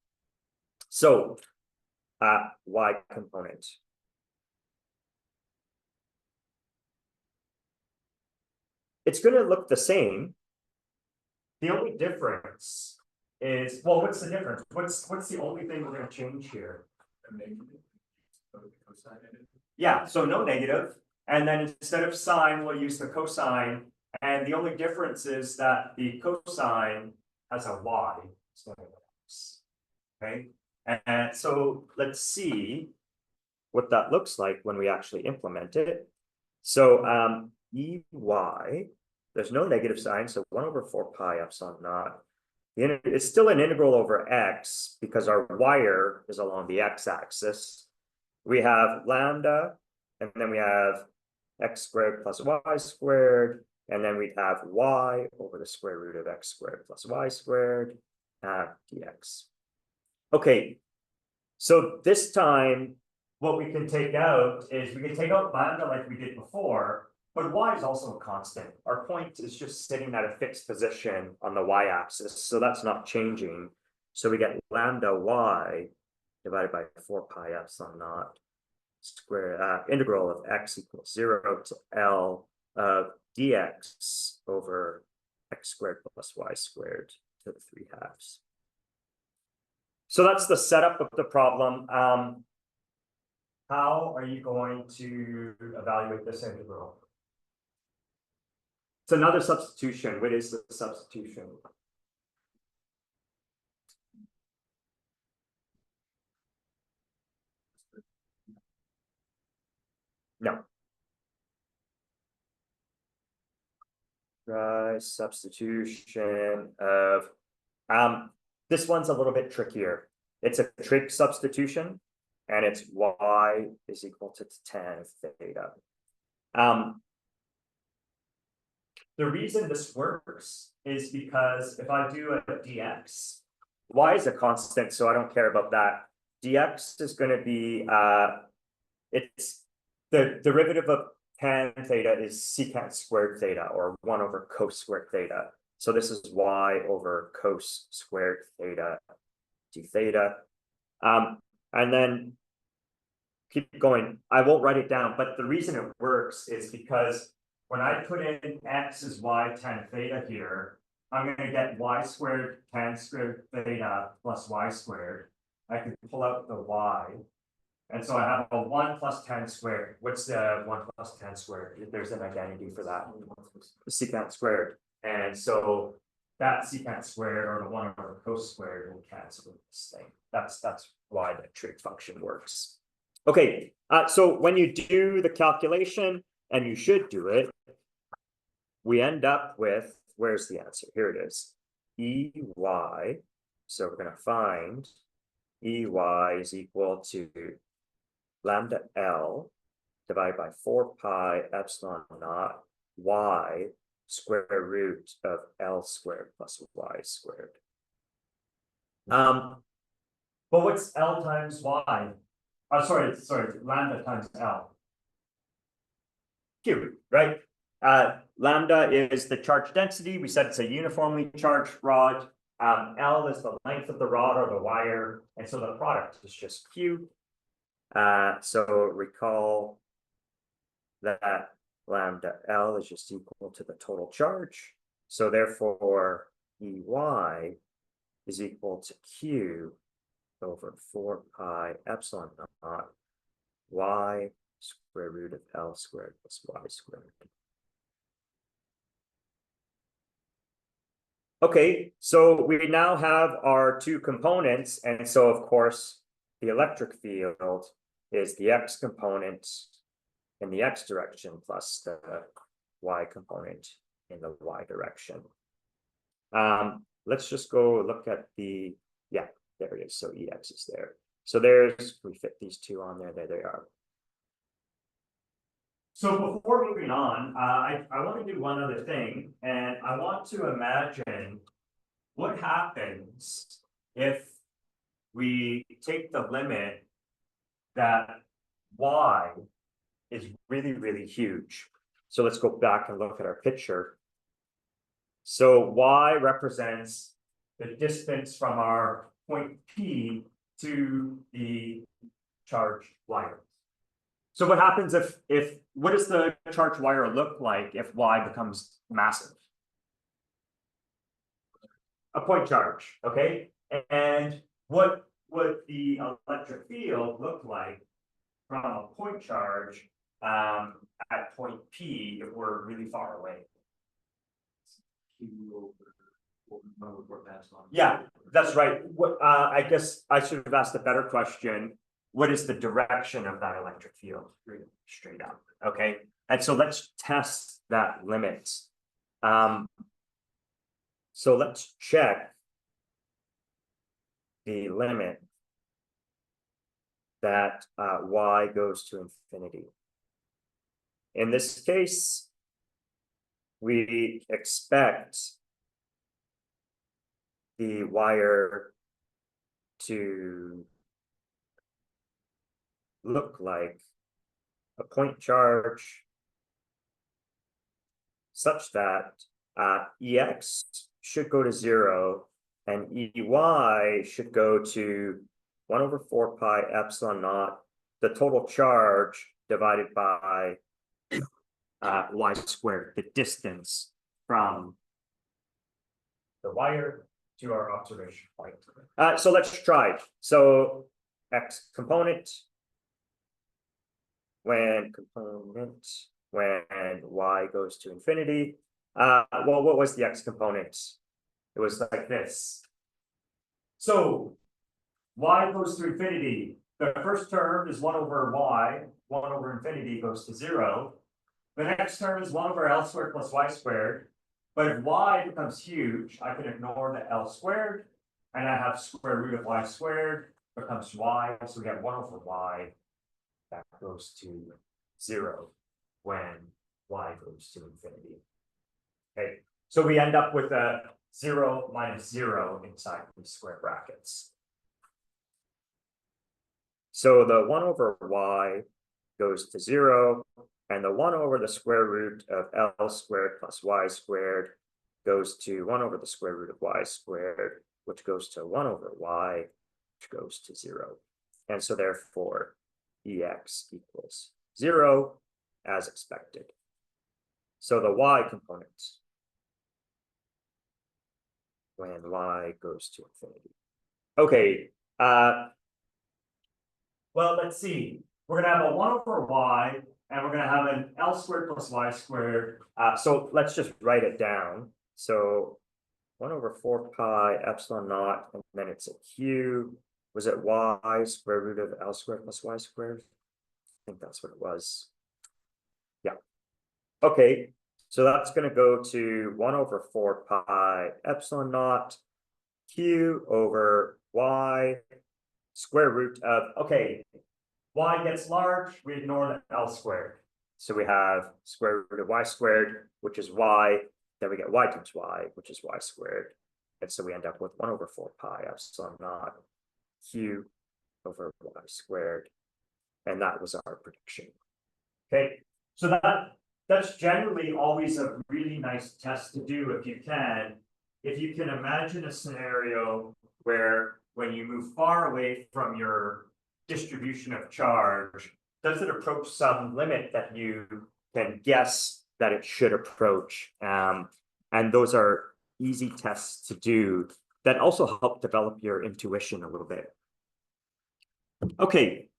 So y component. It's gonna look the same. The only difference is, well, what's the difference? What's the only thing we're gonna change here? Yeah, so no negative, and then instead of sine, we'll use the cosine, and the only difference is that the cosine has a y instead of x. Okay, and so let's see what that looks like when we actually implement it. So ey, there's no negative sign, so 1 over 4 pi epsilon naught. It's still an integral over x because our wire is along the x-axis. We have lambda, and then we have x squared plus y squared, and then we have y over the square root of x squared plus y squared dx. Okay, so this time what we can take out is we can take out lambda like we did before, but y is also a constant. Our point is just sitting at a fixed position on the y-axis, so that's not changing. So we get lambda y divided by 4 pi epsilon naught square integral of x equals 0 to L of dx over x squared plus y squared to the 3/2. So that's the setup of the problem. How are you going to evaluate this integral? It's another substitution. What is the substitution? No. Substitution of this one's a little bit trickier. It's a trig substitution, and it's y is equal to tan theta. The reason this works is because if I do a dx, y is a constant, so I don't care about that. Dx is going to be it's the derivative of tan theta is secant squared theta, or 1 over cos squared theta. So this is y over cos squared theta d theta. And then keep going. I won't write it down, but the reason it works is because when I put in x is y tan theta here, I'm going to get y squared tan squared theta plus y squared. I can pull out the y. And so I have a 1 plus tan squared. What's the 1 plus tan squared? If there's an identity for that. The secant squared. And so that secant squared, or the 1 over cos squared, will cancel this thing. That's why the trig function works. Okay, so when you do the calculation, and you should do it, we end up with, where's the answer? Here it is. Ey. So we're going to find Ey is equal to lambda L divided by 4 pi epsilon naught y square root of L squared plus y squared. But what's L times y? Oh, sorry, lambda times L. Q, right? Lambda is the charge density. We said it's a uniformly charged rod. L is the length of the rod or the wire, and so the product is just Q. So recall that lambda L is just equal to the total charge. So therefore, Ey is equal to Q over 4 pi epsilon naught y square root of L squared plus y squared. Okay, so we now have our two components, and so of course the electric field is the x component in the x direction plus the y component in the y direction. Let's just go look at the, yeah, there it is. So Ex is there. So there's, we fit these two on there, there they are. So before moving on, I want to do one other thing, and I want to imagine what happens if we take the limit that y is really, really huge. So let's go back and look at our picture. So y represents the distance from our point P to the charged wire. So what happens if what does the charged wire look like if Y becomes massive? A point charge, okay? And what would the electric field look like from a point charge at point P if we're really far away? Yeah, that's right. What I guess I should have asked a better question. What is the direction of that electric field? Straight up, okay? And so let's test that limit. So let's check the limit that Y goes to infinity. In this case, we expect the wire to look like a point charge such that EX should go to 0 and EY should go to 1 over 4 pi epsilon naught, the total charge divided by Y squared, the distance from the wire to our observation point. So let's try. So X component when Y goes to infinity. Well, what was the X component? It was like this. So Y goes to infinity. The first term is 1 over Y, 1 over infinity goes to 0. The next term is 1 over L squared plus Y squared. But if Y becomes huge, I can ignore the L squared, and I have square root of Y squared becomes Y. So we have 1 over Y that goes to 0 when Y goes to infinity. Okay, so we end up with a 0 minus 0 inside these square brackets. So the 1 over Y goes to 0, and the 1 over the square root of L squared plus Y squared goes to 1 over the square root of Y squared, which goes to 1 over Y, which goes to 0. And so therefore, EX equals 0 as expected. So the Y component when Y goes to infinity. Okay, well, let's see. We're gonna have a 1 over Y, and we're gonna have an L squared plus Y squared. So let's just write it down. So 1 over 4 pi epsilon naught, and then it's a Q. Was it Y square root of L squared plus Y squared? I think that's what it was. Yeah. Okay, so that's gonna go to 1 over 4 pi epsilon naught Q over Y square root of, okay, Y gets large, we ignore the L squared. So we have square root of Y squared, which is Y, then we get Y times Y, which is Y squared. And so we end up with 1 over 4 pi epsilon naught Q over Y squared. And that was our prediction. Okay, so that's generally always a really nice test to do if you can. If you can imagine a scenario where when you move far away from your distribution of charge, does it approach some limit that you can guess that it should approach? And those are easy tests to do that also help develop your intuition a little bit. Okay,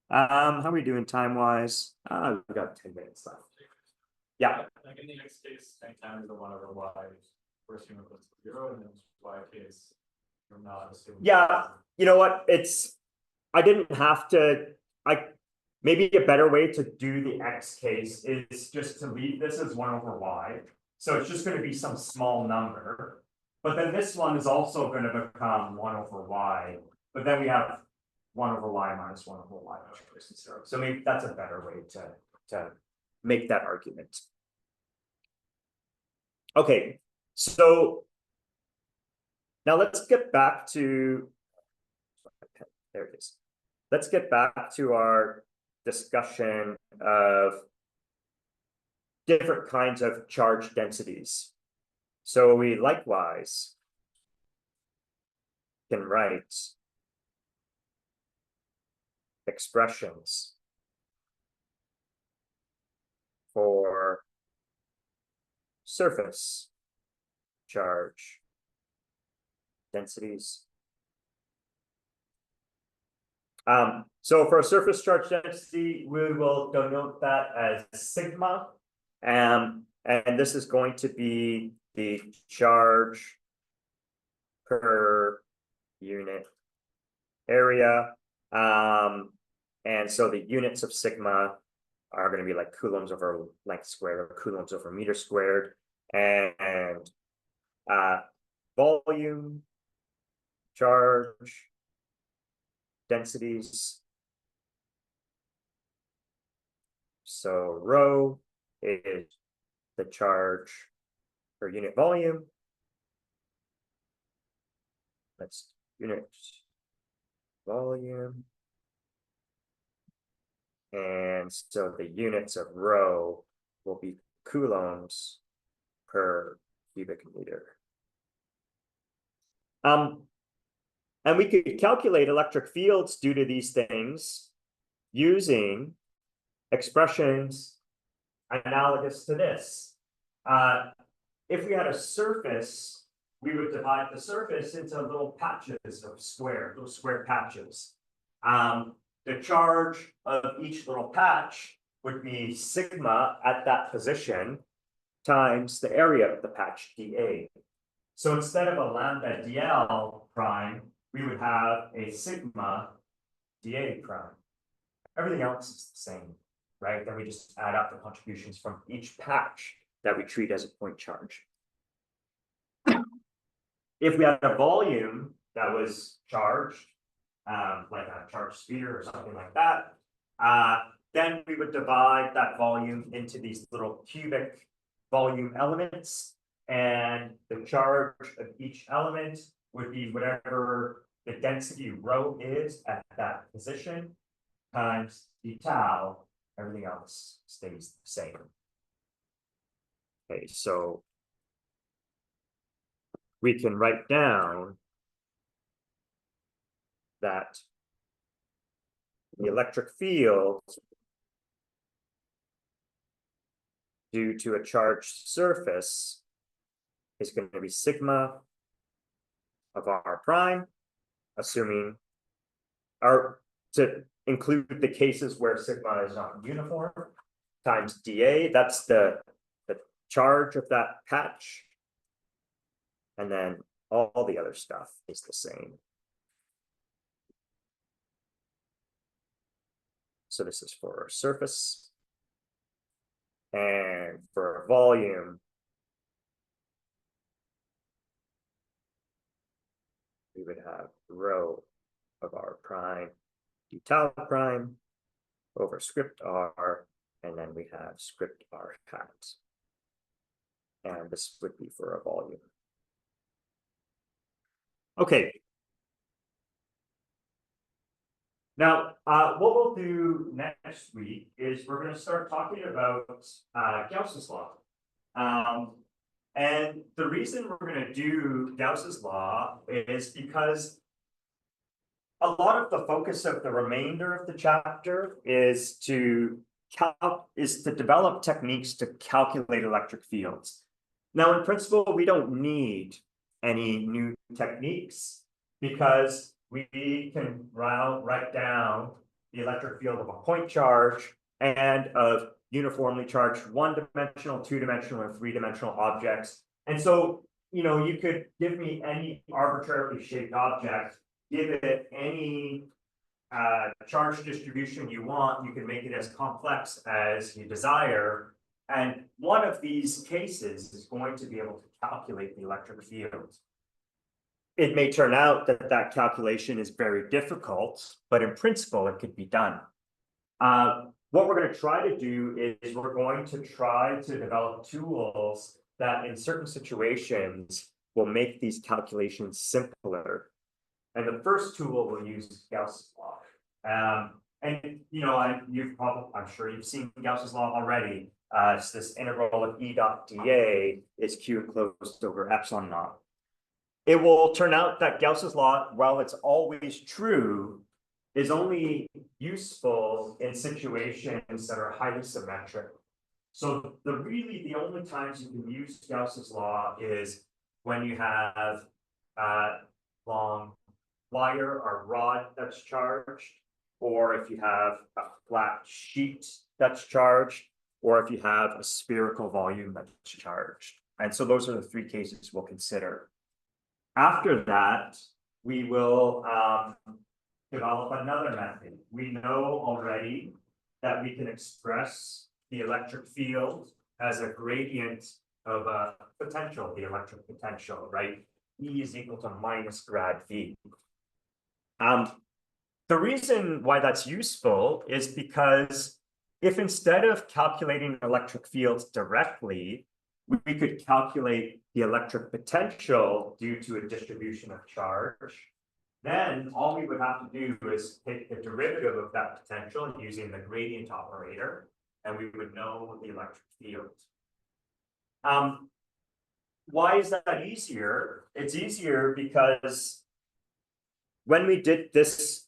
how are we doing time-wise? We've got 10 minutes left. Yeah. Like in the X case, anytime is the 1 over Y, we're assuming it's 0, and then Y case, we're not assuming. Yeah, you know what? I didn't have to. Maybe a better way to do the X case is just to leave this as 1 over Y. So it's just going to be some small number. But then this one is also going to become 1 over Y. But then we have 1 over Y minus 1 over Y, which goes to 0. So maybe that's a better way to make that argument. Okay, so now let's get back to, there it is. Let's get back to our discussion of different kinds of charge densities. So we likewise can write expressions for surface charge densities. So for a surface charge density, we will denote that as sigma. And this is going to be the charge per unit area. And so the units of sigma are going to be like coulombs over length squared or coulombs over meter squared. And volume charge densities. So rho is the charge per unit volume. That's unit volume. And so the units of rho will be coulombs per cubic meter. And we could calculate electric fields due to these things using expressions analogous to this. If we had a surface, we would divide the surface into little patches of little square patches. The charge of each little patch would be sigma at that position times the area of the patch, dA. So instead of a lambda dl prime, we would have a sigma dA prime. Everything else is the same, right? Then we just add up the contributions from each patch that we treat as a point charge. If we had a volume that was charged, like a charged sphere or something like that, then we would divide that volume into these little cubic volume elements, and the charge of each element would be whatever the density rho is at that position times d tau. Everything else stays the same. Okay, so we can write down that the electric field due to a charged surface is going to be sigma of r prime, assuming, or to include the cases where sigma is not uniform, times dA, that's the charge of that patch, and then all the other stuff is the same. So this is for a surface, and for a volume, we would have rho of r prime d tau prime over script r, and then we have script r hat. And this would be for a volume. Okay. Now, what we'll do next week is we're going to start talking about Gauss's law. And the reason we're going to do Gauss's law is because a lot of the focus of the remainder of the chapter is to develop techniques to calculate electric fields. Now, in principle, we don't need any new techniques because we can write down the electric field of a point charge and of uniformly charged one-dimensional, two-dimensional, and three-dimensional objects. And so, you could give me any arbitrarily shaped object, give it any charge distribution you want, you can make it as complex as you desire. And one of these cases is going to be able to calculate the electric field. It may turn out that that calculation is very difficult, but in principle, it could be done. What we're going to try to do is we're going to try to develop tools that in certain situations will make these calculations simpler. And the first tool we'll use is Gauss's law. And I'm sure you've seen Gauss's law already. It's this integral of E dot dA is Q enclosed over epsilon naught. It will turn out that Gauss's law, while it's always true, is only useful in situations that are highly symmetric. So the only times you can use Gauss's law is when you have long wire or rod that's charged, or if you have a flat sheet that's charged, or if you have a spherical volume that's charged. And so those are the three cases we'll consider. After that, we will develop another method. We know already that we can express the electric field as a gradient of a potential, the electric potential, right? E is equal to minus grad V. The reason why that's useful is because if instead of calculating electric fields directly, we could calculate the electric potential due to a distribution of charge, then all we would have to do is take the derivative of that potential using the gradient operator, and we would know the electric field. Why is that easier? It's easier because when we did this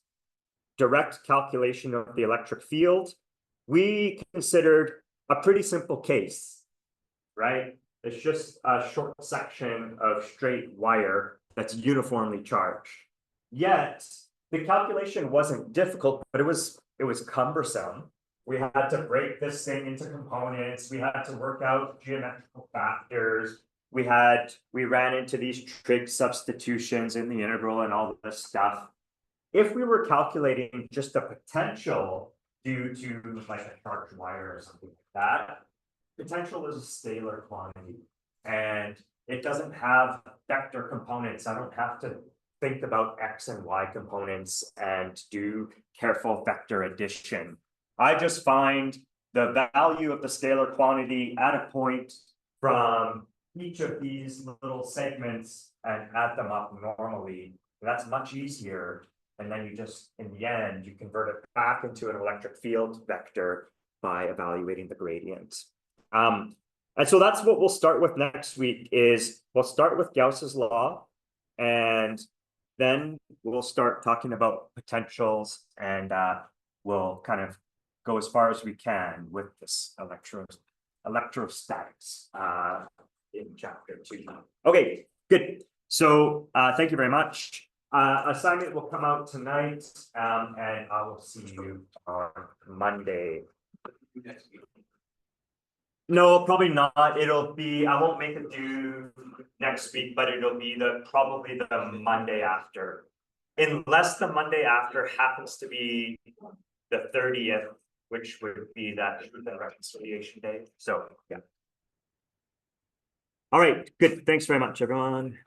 direct calculation of the electric field, we considered a pretty simple case, right? It's just a short section of straight wire that's uniformly charged. Yet the calculation wasn't difficult, but it was cumbersome. We had to break this thing into components. We had to work out geometrical factors. We ran into these trig substitutions in the integral and all this stuff. If we were calculating just the potential due to like a charged wire or something like that, potential is a scalar quantity and it doesn't have vector components. I don't have to think about X and Y components and do careful vector addition. I just find the value of the scalar quantity at a point from each of these little segments and add them up normally. That's much easier. And then you just, in the end, you convert it back into an electric field vector by evaluating the gradient. And so that's what we'll start with next week is we'll start with Gauss's law, and then we'll start talking about potentials, and we'll kind of go as far as we can with this electrostatics in chapter 2. Okay, good. So thank you very much. Assignment will come out tonight, and I will see you on Monday. No, probably not. It'll be, I won't make it due next week, but it'll be probably the Monday after. Unless the Monday after happens to be the 30th, which would be that Truth and Reconciliation Day. So, yeah. All right, good. Thanks very much, everyone.